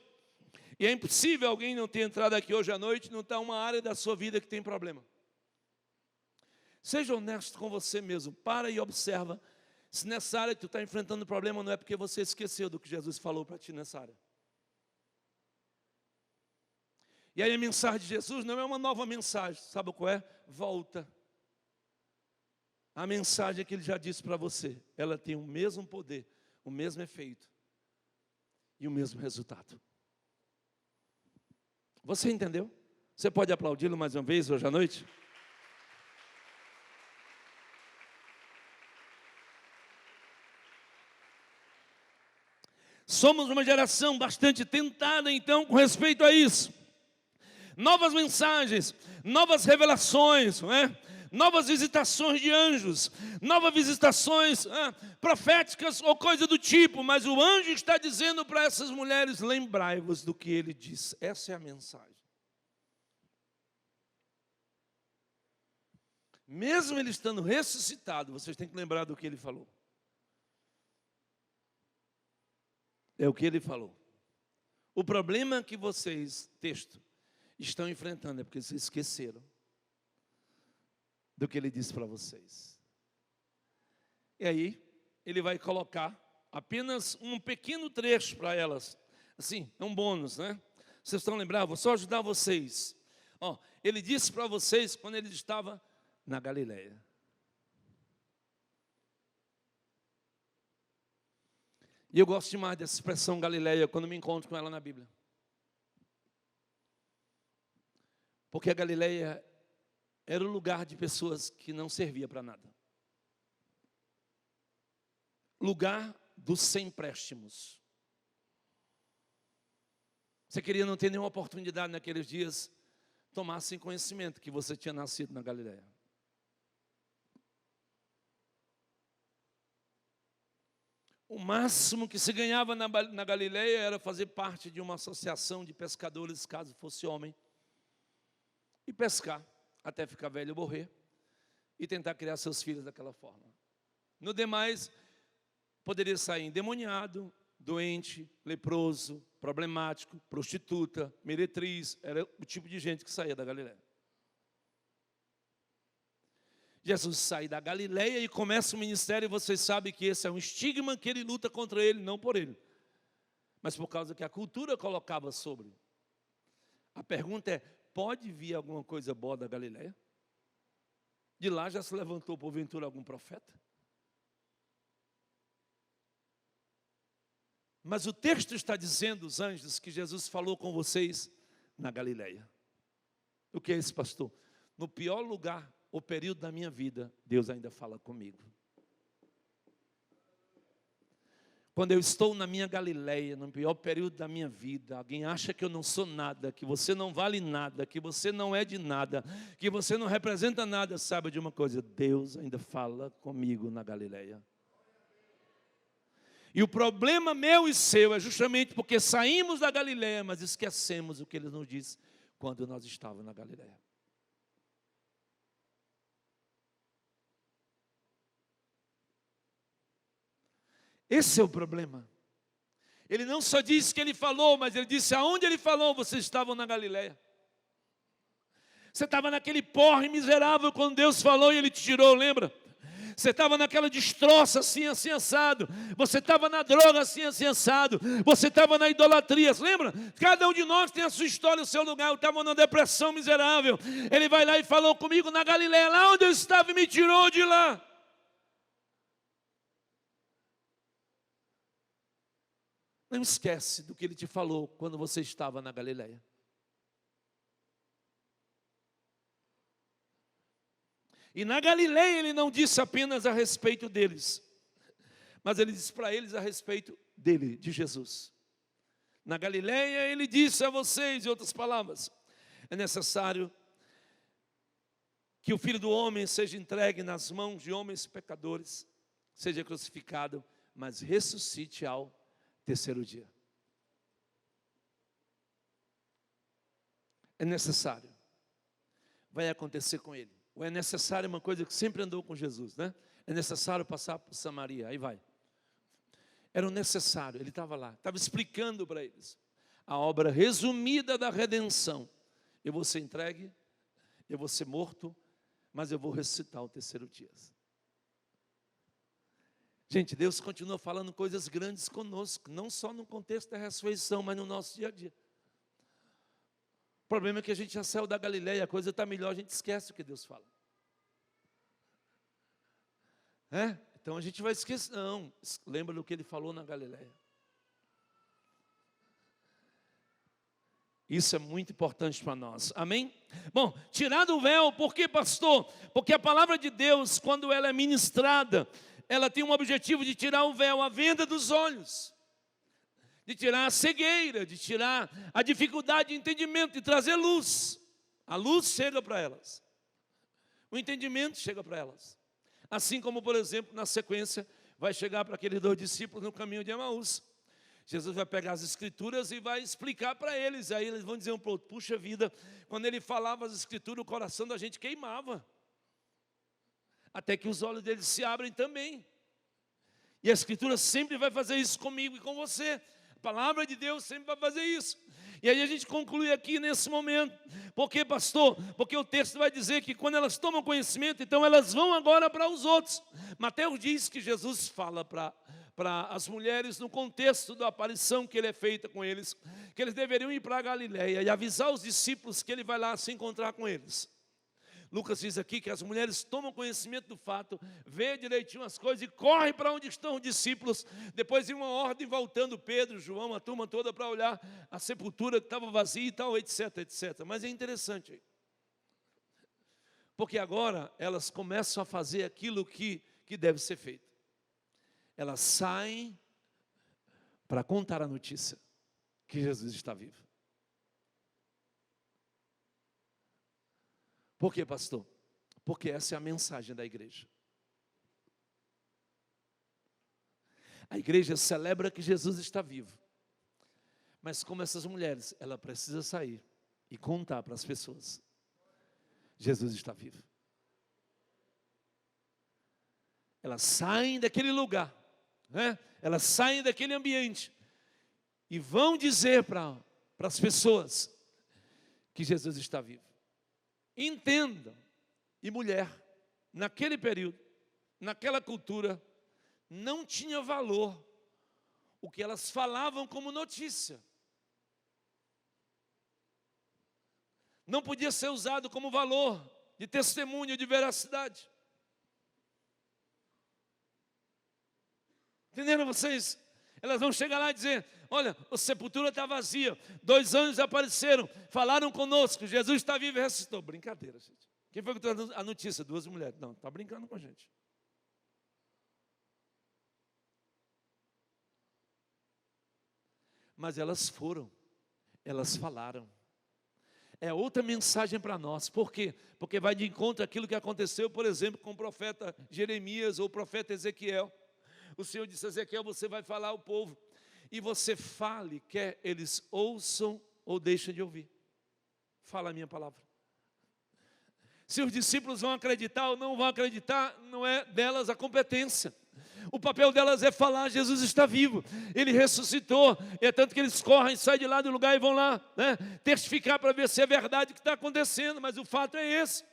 e é impossível alguém não ter entrado aqui hoje à noite e não estar em uma área da sua vida que tem problema. Seja honesto com você mesmo, para e observa se nessa área que tu está enfrentando problema não é porque você esqueceu do que Jesus falou para ti nessa área. E aí a mensagem de Jesus não é uma nova mensagem, sabe qual é? Volta. A mensagem que ele já disse para você, ela tem o mesmo poder, o mesmo efeito e o mesmo resultado. Você entendeu? Você pode aplaudi-lo mais uma vez hoje à noite? Somos uma geração bastante tentada, então, com respeito a isso. Novas mensagens, novas revelações, não é? Novas visitações de anjos, novas visitações proféticas ou coisa do tipo, mas o anjo está dizendo para essas mulheres: lembrai-vos do que ele disse. Essa é a mensagem. Mesmo ele estando ressuscitado, vocês têm que lembrar do que ele falou. É o que ele falou. O problema que vocês, texto, estão enfrentando é porque vocês esqueceram do que ele disse para vocês. E aí, ele vai colocar apenas um pequeno trecho para elas. Assim, é um bônus, né? Vocês estão lembrados? Vou só ajudar vocês. Ele disse para vocês quando ele estava na Galileia. E eu gosto demais dessa expressão Galileia quando me encontro com ela na Bíblia. Porque a Galileia era o lugar de pessoas que não servia para nada. Lugar dos sem préstimos. Você queria não ter nenhuma oportunidade naqueles dias, tomasse conhecimento que você tinha nascido na Galileia. O máximo que se ganhava na Galileia era fazer parte de uma associação de pescadores, caso fosse homem, e pescar até ficar velho ou morrer, e tentar criar seus filhos daquela forma. No demais, poderia sair endemoniado, doente, leproso, problemático, prostituta, meretriz. Era o tipo de gente que saía da Galileia. Jesus sai da Galileia e começa o ministério, e vocês sabem que esse é um estigma que ele luta contra ele, não por ele, mas por causa que a cultura colocava sobre. A pergunta é, pode vir alguma coisa boa da Galileia? De lá já se levantou porventura algum profeta? Mas o texto está dizendo, os anjos, que Jesus falou com vocês na Galileia. O que é isso, pastor? No pior lugar, o período da minha vida, Deus ainda fala comigo. Quando eu estou na minha Galileia, no pior período da minha vida, alguém acha que eu não sou nada, que você não vale nada, que você não é de nada, que você não representa nada, saiba de uma coisa, Deus ainda fala comigo na Galileia. E o problema meu e seu é justamente porque saímos da Galileia, mas esquecemos o que Ele nos disse quando nós estávamos na Galileia. Esse é o problema. Ele não só disse que Ele falou, mas Ele disse aonde Ele falou, vocês estavam na Galileia. Você estava naquele porre miserável quando Deus falou e Ele te tirou, lembra? Você estava naquela destroça assim, assim, assado. Você estava na droga assim, assim, assado. Você estava na idolatria, lembra? Cada um de nós tem a sua história, o seu lugar. Eu estava numa depressão miserável. Ele vai lá e falou comigo na Galileia, lá onde eu estava e me tirou de lá. Não esquece do que Ele te falou quando você estava na Galileia. E na Galileia Ele não disse apenas a respeito deles, mas Ele disse para eles a respeito dele, de Jesus. Na Galileia Ele disse a vocês, em outras palavras, é necessário que o Filho do Homem seja entregue nas mãos de homens pecadores, seja crucificado, mas ressuscite ao terceiro dia. É necessário. Vai acontecer com Ele. Ou é necessário uma coisa que sempre andou com Jesus, né? É necessário passar por Samaria, aí vai. Era o necessário, Ele estava lá, estava explicando para eles a obra resumida da redenção. Eu vou ser entregue, eu vou ser morto, mas eu vou ressuscitar o terceiro dia. Gente, Deus continua falando coisas grandes conosco, não só no contexto da ressurreição, mas no nosso dia a dia. O problema é que a gente já saiu da Galileia, a coisa está melhor, a gente esquece o que Deus fala. Então a gente vai esquecer, não, lembra do que Ele falou na Galileia. Isso é muito importante para nós, amém? Bom, tirado o véu, por que, pastor? Porque a palavra de Deus, quando ela é ministrada, ela tem um objetivo de tirar o véu, a venda dos olhos, de tirar a cegueira, de tirar a dificuldade de entendimento, de trazer luz. A luz chega para elas, o entendimento chega para elas. Assim como, por exemplo, na sequência, vai chegar para aqueles 2 discípulos no caminho de Emaús. Jesus vai pegar as escrituras e vai explicar para eles. Aí eles vão dizer um para o outro, puxa vida, quando Ele falava as escrituras, o coração da gente queimava. Até que os olhos deles se abrem também. E a Escritura sempre vai fazer isso comigo e com você. A palavra de Deus sempre vai fazer isso. E aí a gente conclui aqui nesse momento. Por quê, pastor? Porque o texto vai dizer que quando elas tomam conhecimento, então elas vão agora para os outros. Mateus diz que Jesus fala para as mulheres no contexto da aparição que Ele é feita com eles, que eles deveriam ir para a Galileia e avisar os discípulos que Ele vai lá se encontrar com eles. Lucas diz aqui que as mulheres tomam conhecimento do fato, vê direitinho as coisas e correm para onde estão os discípulos. Depois de uma ordem voltando Pedro, João, a turma toda para olhar a sepultura que estava vazia e tal, etc, etc. Mas é interessante, porque agora elas começam a fazer aquilo que deve ser feito. Elas saem para contar a notícia que Jesus está vivo. Por quê, pastor? Porque essa é a mensagem da igreja. A igreja celebra que Jesus está vivo. Mas como essas mulheres, ela precisa sair e contar para as pessoas: Jesus está vivo. Elas saem daquele lugar, né? Elas saem daquele ambiente e vão dizer para as pessoas que Jesus está vivo. Entendam, e mulher, naquele período, naquela cultura, não tinha valor o que elas falavam como notícia. Não podia ser usado como valor de testemunho, de veracidade. Entenderam vocês? Elas vão chegar lá e dizer: olha, a sepultura está vazia, 2 anjos apareceram, falaram conosco, Jesus está vivo e ressuscitou. Brincadeira, gente. Quem foi que trouxe a notícia? 2 mulheres. Não, está brincando com a gente. Mas elas foram, elas falaram. É outra mensagem para nós. Por quê? Porque vai de encontro àquilo que aconteceu, por exemplo, com o profeta Jeremias ou o profeta Ezequiel. O Senhor disse a Ezequiel: você vai falar ao povo, e você fale, quer eles ouçam ou deixem de ouvir. Fala a minha palavra. Se os discípulos vão acreditar ou não vão acreditar, não é delas a competência. O papel delas é falar: Jesus está vivo, Ele ressuscitou. É tanto que eles correm, saem de lá do lugar e vão lá, né, testificar para ver se é verdade o que está acontecendo. Mas o fato é esse.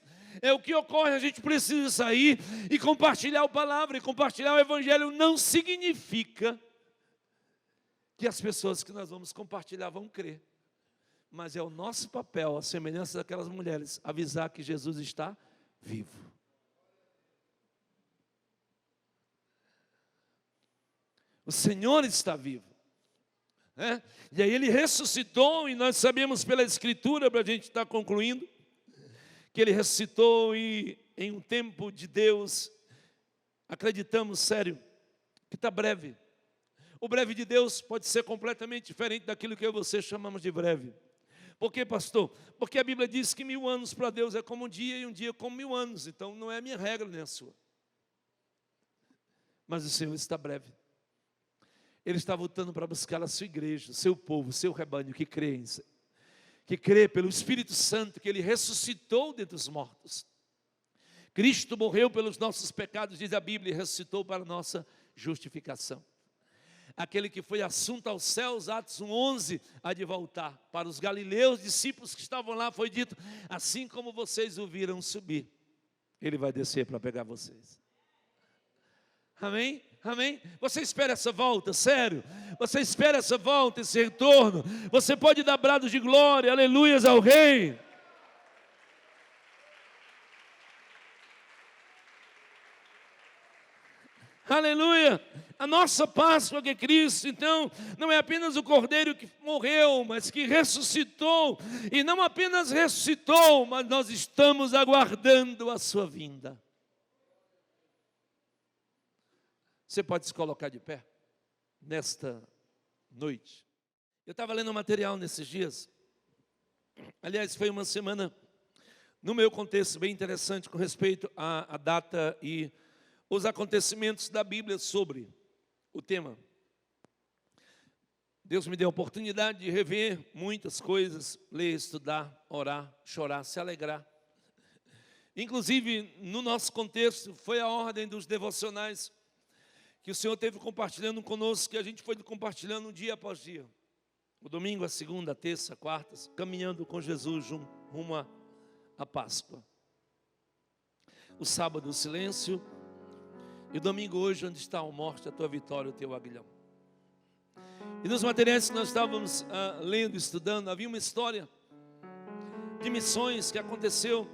É o que ocorre. A gente precisa sair e compartilhar a palavra. E compartilhar o evangelho não significa que as pessoas que nós vamos compartilhar vão crer. Mas é o nosso papel, a semelhança daquelas mulheres, avisar que Jesus está vivo. O Senhor está vivo, né? E aí Ele ressuscitou, e nós sabemos pela Escritura, para a gente estar concluindo, que Ele ressuscitou, e em um tempo de Deus, acreditamos, sério, que está breve. O breve de Deus pode ser completamente diferente daquilo que eu e você chamamos de breve. Por quê, pastor? Porque a Bíblia diz que 1000 anos para Deus é como um dia, e um dia como 1000 anos. Então não é a minha regra nem a sua. Mas o Senhor está breve. Ele está voltando para buscar a sua igreja, o seu povo, o seu rebanho que crê pelo Espírito Santo que Ele ressuscitou dentre os mortos. Cristo morreu pelos nossos pecados, diz a Bíblia, e ressuscitou para a nossa justificação. Aquele que foi assunto aos céus, Atos 1:11, há de voltar. Para os galileus, discípulos que estavam lá, foi dito: assim como vocês o viram subir, Ele vai descer para pegar vocês. Amém? Amém? Você espera essa volta, sério? Você espera essa volta, esse retorno? Você pode dar brados de glória, aleluias ao Rei. Aleluia! A nossa Páscoa que é Cristo, então, não é apenas o Cordeiro que morreu, mas que ressuscitou. E não apenas ressuscitou, mas nós estamos aguardando a sua vinda. Você pode se colocar de pé nesta noite. Eu estava lendo um material nesses dias. Aliás, foi uma semana, no meu contexto, bem interessante com respeito à data e os acontecimentos da Bíblia sobre o tema. Deus me deu a oportunidade de rever muitas coisas, ler, estudar, orar, chorar, se alegrar. Inclusive, no nosso contexto, foi a ordem dos devocionais que o Senhor teve compartilhando conosco, que a gente foi compartilhando dia após dia. O domingo, a segunda, a terça, a quarta, caminhando com Jesus rumo à Páscoa. O sábado, o silêncio. E o domingo, hoje, onde está a morte, a tua vitória, o teu aguilhão. E nos materiais que nós estávamos lendo, estudando, havia uma história de missões que aconteceu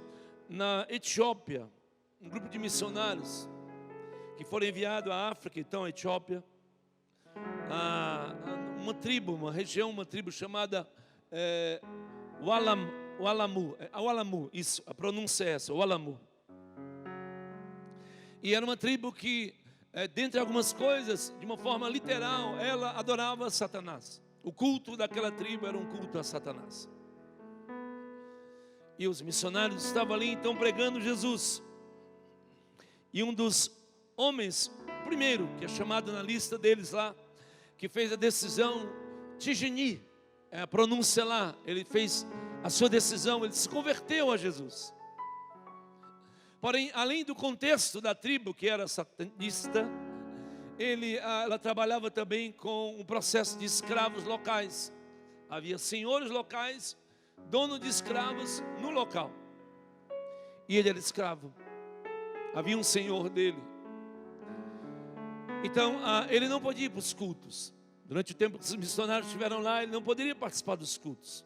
na Etiópia. Um grupo de missionários que foram enviados à África, então a Etiópia, uma tribo, uma região, uma tribo chamada Walamu, isso, a pronúncia é essa, Walamu. E era uma tribo que, dentre algumas coisas, de uma forma literal, ela adorava Satanás. O culto daquela tribo era um culto a Satanás. E os missionários estavam ali então pregando Jesus. E um dos homens primeiro que é chamado na lista deles lá, que fez a decisão, Tigeni, é a pronúncia lá, ele fez a sua decisão, ele se converteu a Jesus. Porém, além do contexto da tribo, que era satanista, ela trabalhava também com o processo de escravos locais. Havia senhores locais, dono de escravos no local. E ele era escravo. Havia um senhor dele. Então, ele não podia ir para os cultos. Durante o tempo que os missionários estiveram lá, ele não poderia participar dos cultos.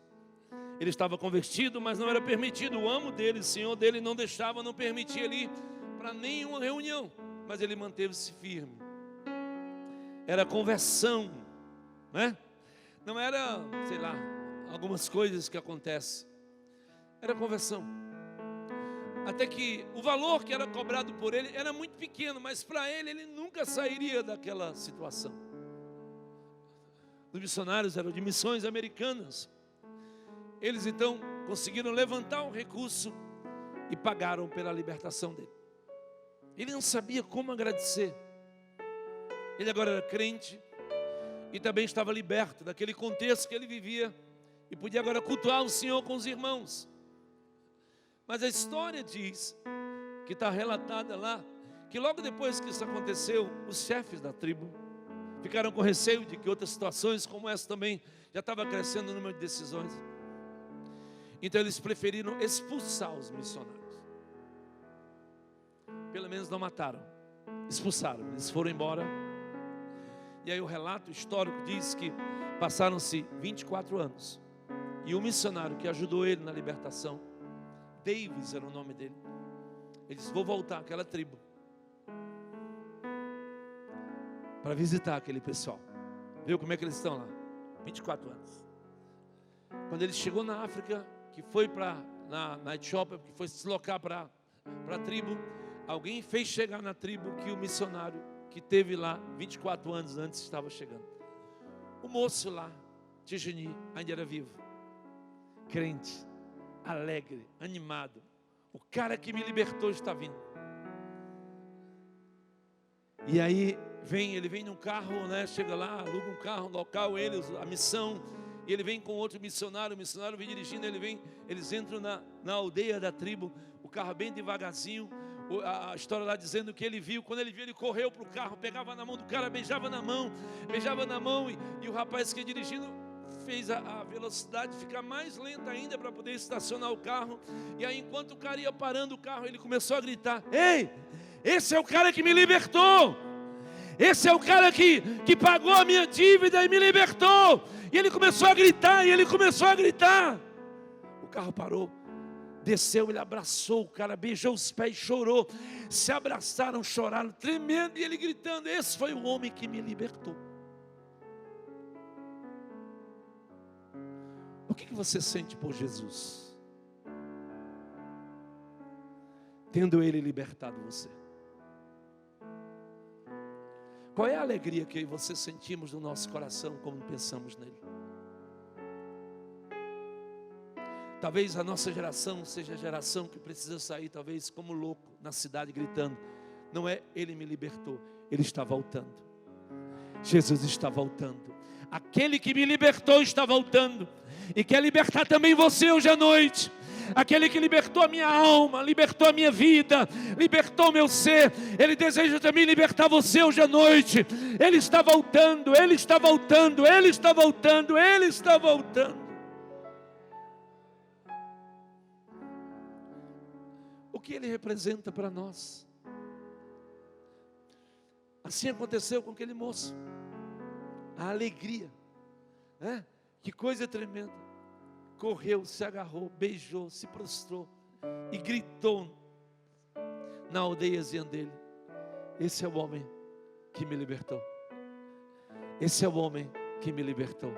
Ele estava convertido, mas não era permitido. O amo dele, o senhor dele, não deixava, não permitia ele ir para nenhuma reunião. Mas ele manteve-se firme. Era conversão, né? Não era, sei lá, algumas coisas que acontecem. Era conversão. Até que o valor que era cobrado por ele era muito pequeno, mas para ele nunca sairia daquela situação. Os missionários eram de missões americanas. Eles então conseguiram levantar um recurso e pagaram pela libertação dele. Ele não sabia como agradecer. Ele agora era crente e também estava liberto daquele contexto que ele vivia e podia agora cultuar o Senhor com os irmãos. Mas a história diz, que está relatada lá, que logo depois que isso aconteceu, os chefes da tribo ficaram com receio de que outras situações como essa também já estava crescendo o número de decisões. Então eles preferiram expulsar os missionários. Pelo menos não mataram, expulsaram, eles foram embora. E aí o relato histórico diz que passaram-se 24 anos. E o missionário que ajudou ele na libertação, Davis era o nome dele. Ele disse, vou voltar àquela tribo para visitar aquele pessoal. Viu como é que eles estão lá? 24 anos. Quando ele chegou na África, que foi na Etiópia, que foi se deslocar para a tribo, alguém fez chegar na tribo que o missionário que teve lá 24 anos antes estava chegando. O moço lá, Tigeni, ainda era vivo, crente, alegre, animado. O cara que me libertou está vindo. E aí ele vem num carro, né? Chega lá, aluga um carro local, a missão. E ele vem com outro missionário, o missionário vem dirigindo, eles entram na aldeia da tribo, o carro bem devagarzinho. A história lá dizendo que ele viu, quando ele viu, ele correu para o carro, pegava na mão do cara, beijava na mão, e o rapaz que ia dirigindo fez a velocidade ficar mais lenta ainda para poder estacionar o carro. E aí, enquanto o cara ia parando o carro, ele começou a gritar: ei, esse é o cara que me libertou, esse é o cara que pagou a minha dívida e me libertou. E ele começou a gritar, o carro parou, desceu, ele abraçou o cara, beijou os pés, chorou, se abraçaram, choraram, tremendo, e ele gritando: esse foi o homem que me libertou. O que você sente por Jesus? Tendo Ele libertado você. Qual é a alegria que eu e você sentimos no nosso coração quando pensamos nele? Talvez a nossa geração seja a geração que precisa sair, talvez como louco, na cidade gritando: não é Ele me libertou, Ele está voltando. Jesus está voltando. Aquele que me libertou está voltando. E quer libertar também você hoje à noite. Aquele que libertou a minha alma, libertou a minha vida, libertou o meu ser, Ele deseja também libertar você hoje à noite. Ele está voltando, Ele está voltando, Ele está voltando, Ele está voltando. O que Ele representa para nós? Assim aconteceu com aquele moço. A alegria, né? Que coisa tremenda. Correu, se agarrou, beijou, se prostrou e gritou na aldeiazinha dele: esse é o homem que me libertou. Esse é o homem que me libertou.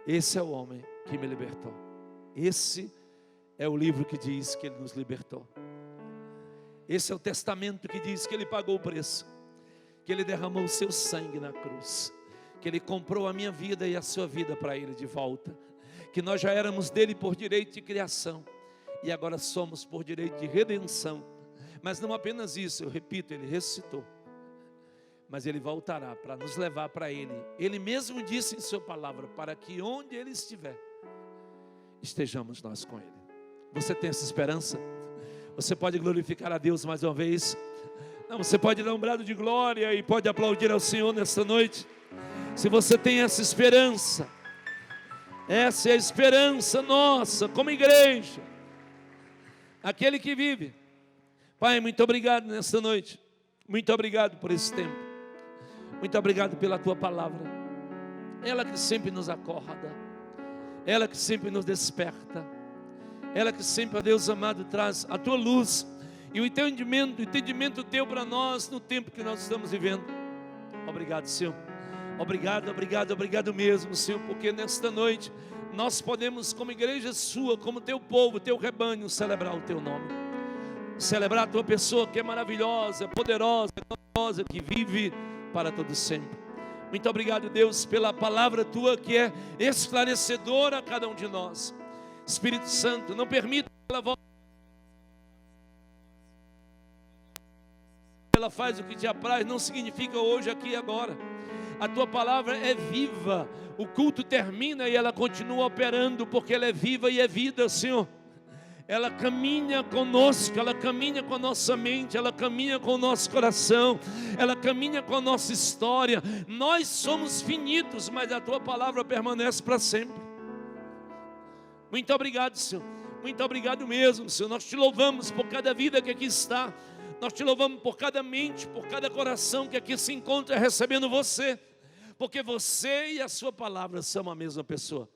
Esse é o homem que me libertou. Esse é o livro que diz que Ele nos libertou. Esse é o testamento que diz que Ele pagou o preço, que Ele derramou o seu sangue na cruz, que Ele comprou a minha vida e a sua vida para Ele de volta, que nós já éramos dele por direito de criação e agora somos por direito de redenção. Mas não apenas isso, eu repito, Ele ressuscitou. mas Ele voltará para nos levar para Ele. Ele mesmo disse em sua palavra, para que onde Ele estiver, estejamos nós com Ele. Você tem essa esperança? Você pode glorificar a Deus mais uma vez? Não, você pode dar um brado de glória e pode aplaudir ao Senhor nesta noite. Se você tem essa esperança, essa é a esperança nossa como igreja, aquele que vive. Pai, muito obrigado nesta noite, muito obrigado por esse tempo, muito obrigado pela Tua palavra, ela que sempre nos acorda, ela que sempre nos desperta, ela que sempre, ó Deus amado, traz a Tua luz e o entendimento Teu para nós no tempo que nós estamos vivendo. Obrigado, Senhor. Obrigado mesmo, Senhor, porque nesta noite nós podemos, como igreja Sua, como Teu povo, Teu rebanho, celebrar o Teu nome, celebrar a Tua pessoa que é maravilhosa, poderosa, gloriosa, que vive para todo sempre. Muito obrigado, Deus, pela palavra Tua que é esclarecedora a cada um de nós. Espírito Santo, não permita que ela volte. Ela faz o que te apraz, não significa hoje, aqui e agora. A Tua palavra é viva. O culto termina e ela continua operando, porque ela é viva e é vida, Senhor. Ela caminha conosco, ela caminha com a nossa mente, ela caminha com o nosso coração, ela caminha com a nossa história. Nós somos finitos, mas a Tua palavra permanece para sempre. Muito obrigado, Senhor. Muito obrigado mesmo, Senhor. Nós Te louvamos por cada vida que aqui está. Nós Te louvamos por cada mente, por cada coração que aqui se encontra recebendo Você. Porque Você e a Sua palavra são a mesma pessoa.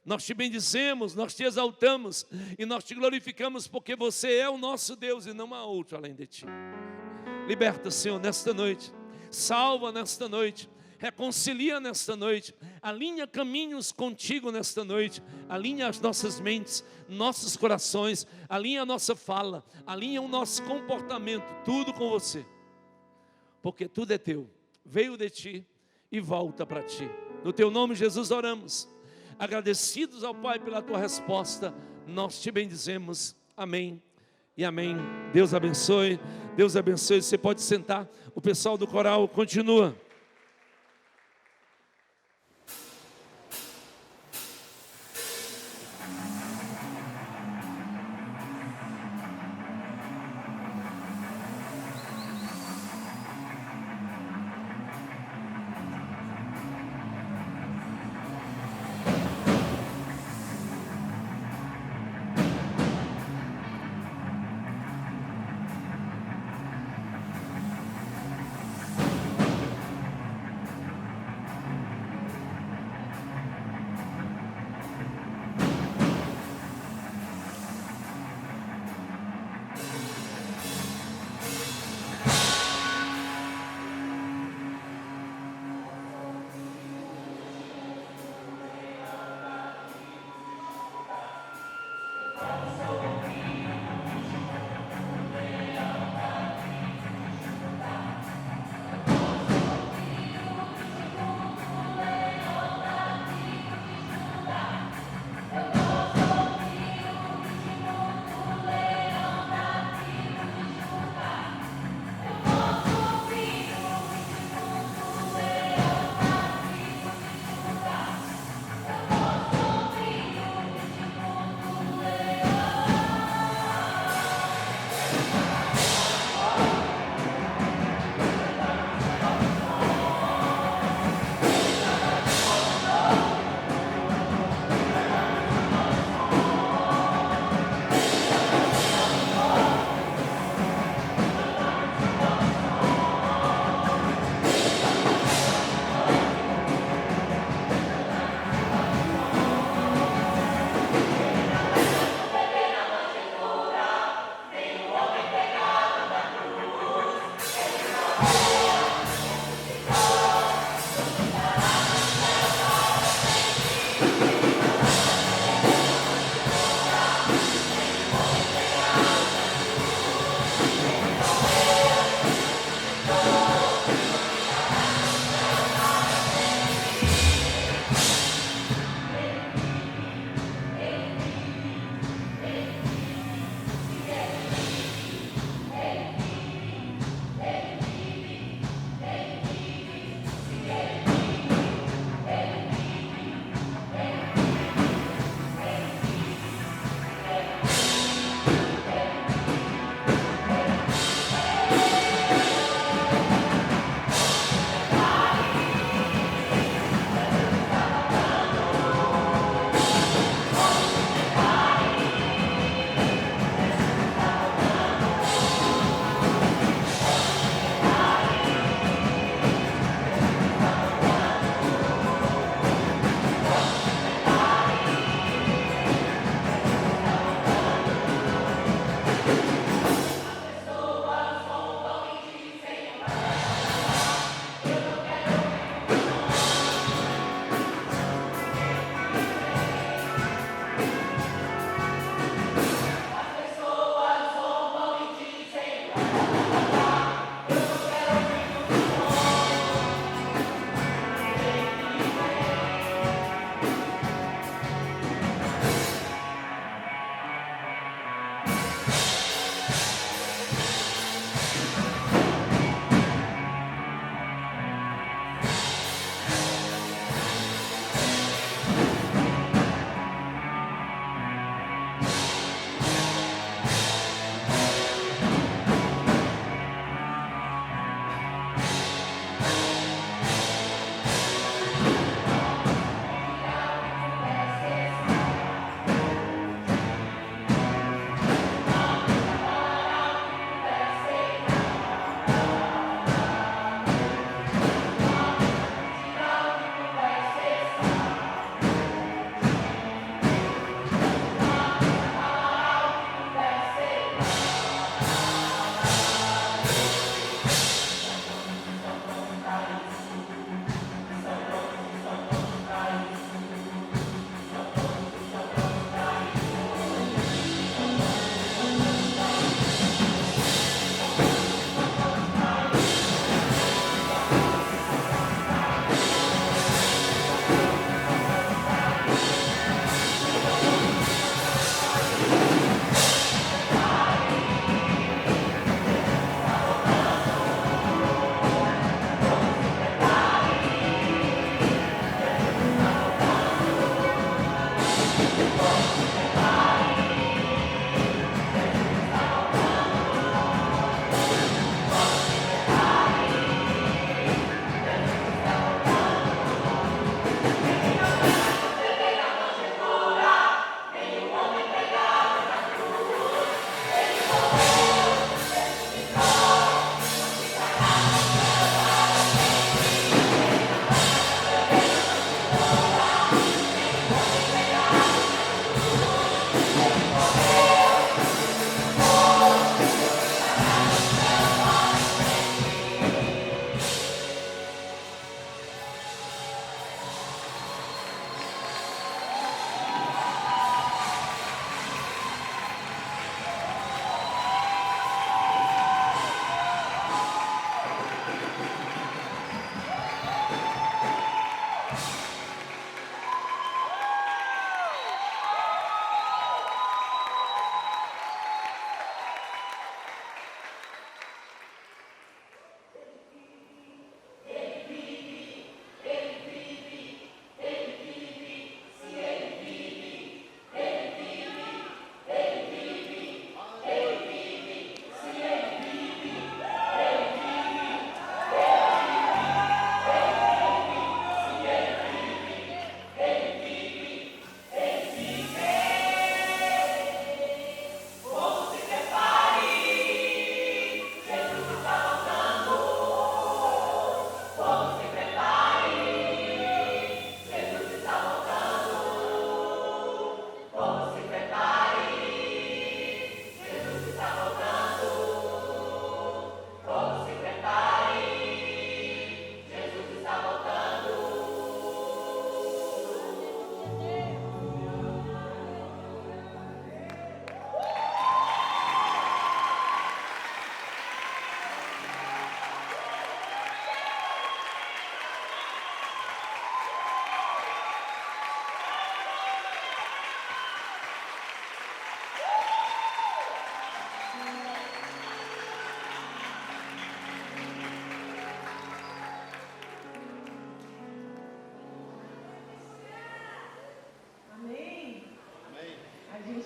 Nós Te bendizemos, nós Te exaltamos e nós Te glorificamos, porque Você é o nosso Deus e não há outro além de Ti. Liberta, Senhor, nesta noite. Salva nesta noite. Reconcilia nesta noite. Alinha caminhos contigo nesta noite. Alinha as nossas mentes, nossos corações. Alinha a nossa fala. Alinha o nosso comportamento. Tudo com Você. Porque tudo é Teu. Veio de Ti e volta para Ti. No Teu nome, Jesus, oramos. Agradecidos ao Pai pela Tua resposta. Nós Te bendizemos. Amém e amém. Deus abençoe. Deus abençoe. Você pode sentar. O pessoal do coral continua.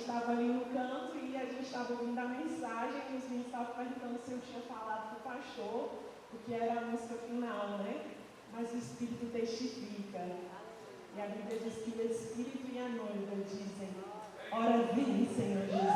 estava ali no canto e a gente estava ouvindo a mensagem e os meninos estavam perguntando se eu tinha falado para o pastor, porque era a música final, né? Mas o Espírito testifica. E a Bíblia diz que o Espírito e a noiva dizem: ora vem, Senhor Jesus.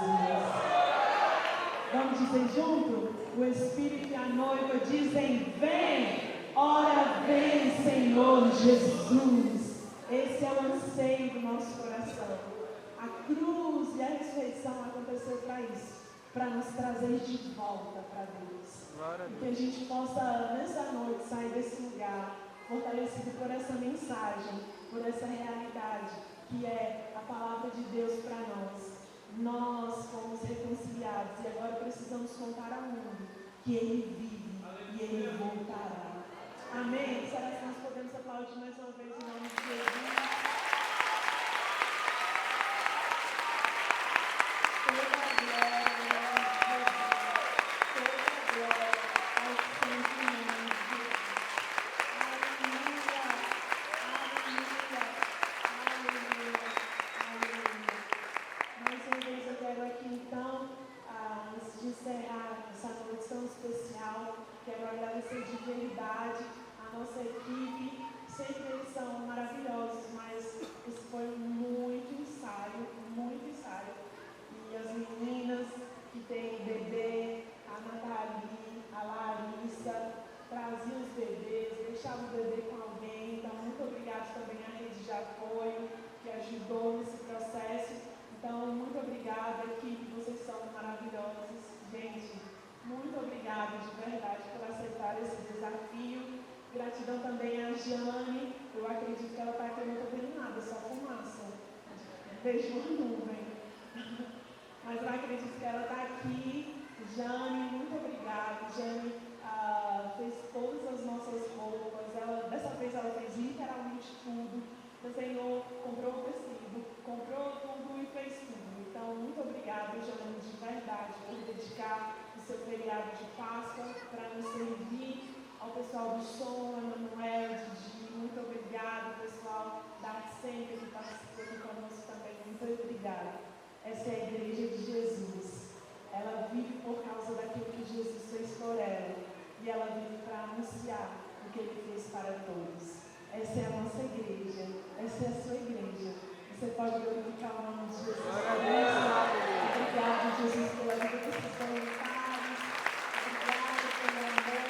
Vamos dizer junto? O Espírito e a noiva dizem: vem, ora vem, Senhor Jesus. Esse é o anseio do nosso coração. A cruz e a ressurreição aconteceu para isso, para nos trazer de volta para Deus. E que a gente possa, nessa noite, sair desse lugar fortalecido por essa mensagem, por essa realidade, que é a palavra de Deus para nós. Nós fomos reconciliados e agora precisamos contar ao mundo que Ele vive e Ele voltará. Amém? Será que nós podemos aplaudir mais uma vez em nome de Jesus? Gratidão também a Jane, eu acredito que ela está aqui, eu não estou vendo nada, só fumaça. Vejo uma nuvem. Mas eu acredito que ela está aqui. Jane, muito obrigada. Jane fez todas as nossas roupas. Dessa vez ela fez literalmente tudo. pessoal do som, Emanuel, Didi, muito obrigada, pessoal da Sempre que participou aqui conosco também, muito obrigada. Essa é a igreja de Jesus. Ela vive por causa daquilo que Jesus fez por ela. E ela vive para anunciar o que Ele fez para todos. Essa é a nossa igreja. Essa é a sua igreja. Você pode glorificar o nome de Jesus. Obrigada, Jesus, pela vida que vocês colocaram. Obrigada pelo amor,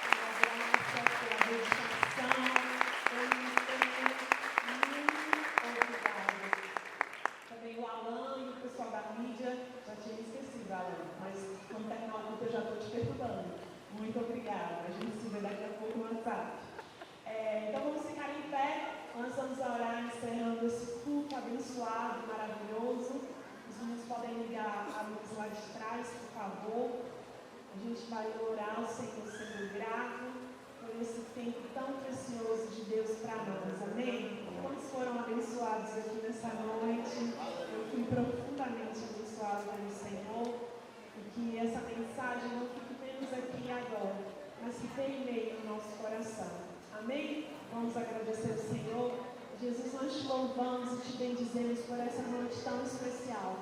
pela graça, pela dedicação. Muito obrigada. Também o Alan e o pessoal da mídia. Já tinha esquecido, Alan, mas quando terminar o culto eu já estou te perguntando. Muito obrigada. A gente se vê daqui a pouco no WhatsApp. Então vamos ficar em pé. Nós vamos orar encerrando esse culto abençoado, maravilhoso. Os meninos podem ligar a luz lá de trás, por favor. A gente vai orar ao Senhor sendo grato por esse tempo tão precioso de Deus para nós. Amém? Quantos foram abençoados aqui nessa noite? Eu fui profundamente abençoado pelo Senhor. E que essa mensagem não fique menos aqui e agora, mas que permeie o nosso coração. Amém? Vamos agradecer ao Senhor. Jesus, nós te louvamos e te bendizemos por essa noite tão especial.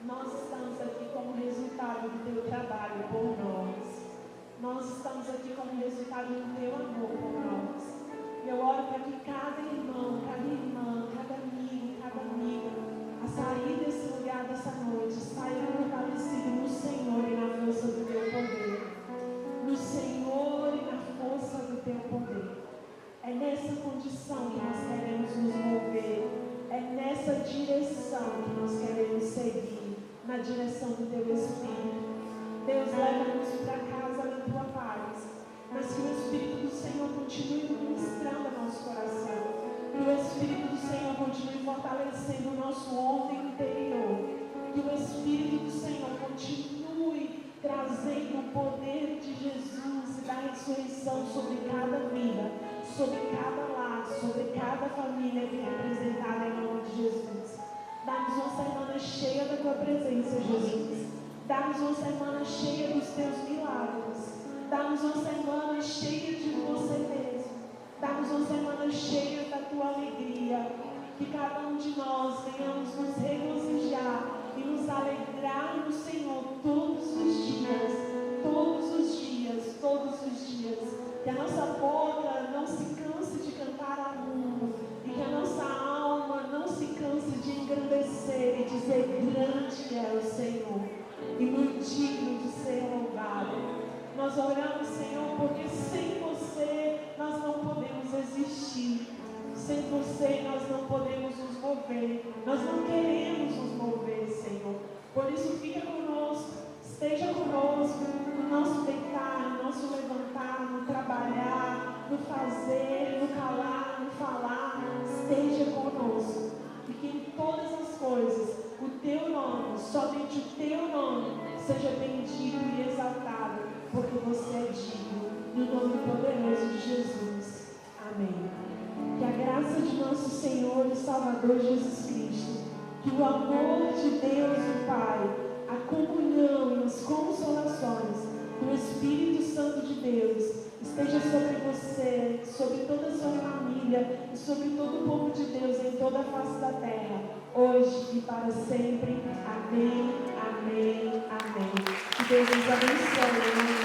Nós estamos aqui como resultado do teu trabalho por nós. Nós estamos aqui como resultado do teu amor por nós. E eu oro para que cada irmão, cada irmã, cada amigo, a sair desse lugar dessa noite, saia fortalecido no Senhor e na força do teu poder. No Senhor e na força do teu poder. É nessa condição que nós queremos nos mover. É nessa direção que nós queremos seguir. Na direção do teu Espírito. Deus, leva-nos para casa na tua paz. Mas que o Espírito do Senhor continue ministrando o nosso coração. Que o Espírito do Senhor continue fortalecendo o nosso homem interior. Que o Espírito do Senhor continue trazendo o poder de Jesus e da ressurreição sobre cada vida, sobre cada lar, sobre cada família que é representada em nome de Jesus. Dá-nos uma semana cheia da tua presença, Jesus. Dá-nos uma semana cheia dos teus milagres. Dá-nos uma semana cheia de você mesmo. Dá-nos uma semana cheia da tua alegria. Que cada um de nós venhamos nos regozijar e nos alegrar no Senhor todos os dias. Todos os dias, todos os dias. Que a nossa boca não se canse de cantar a mundo. E que a nossa alma não se canse de engrandecer e dizer: grande é o Senhor e muito digno de ser louvado. Nós oramos, Senhor, porque sem você nós não podemos existir. Sem você nós não podemos nos mover. Nós não queremos nos mover, Senhor. Por isso fica conosco, esteja conosco no nosso deitar, no nosso levantar, no trabalhar, no fazer, no calar, no falar. Esteja conosco. E que em todas as coisas o teu nome, somente o teu nome, seja bendito e exaltado, porque você é digno. No nome poderoso de Jesus. Amém. Que a graça de nosso Senhor e Salvador Jesus Cristo, que o amor de Deus o Pai, a comunhão e as consolações do Espírito Santo de Deus esteja sobre você, sobre toda a sua família e sobre todo o povo de Deus em toda a face da terra, hoje e para sempre. Amém, amém, amém. Que Deus nos abençoe.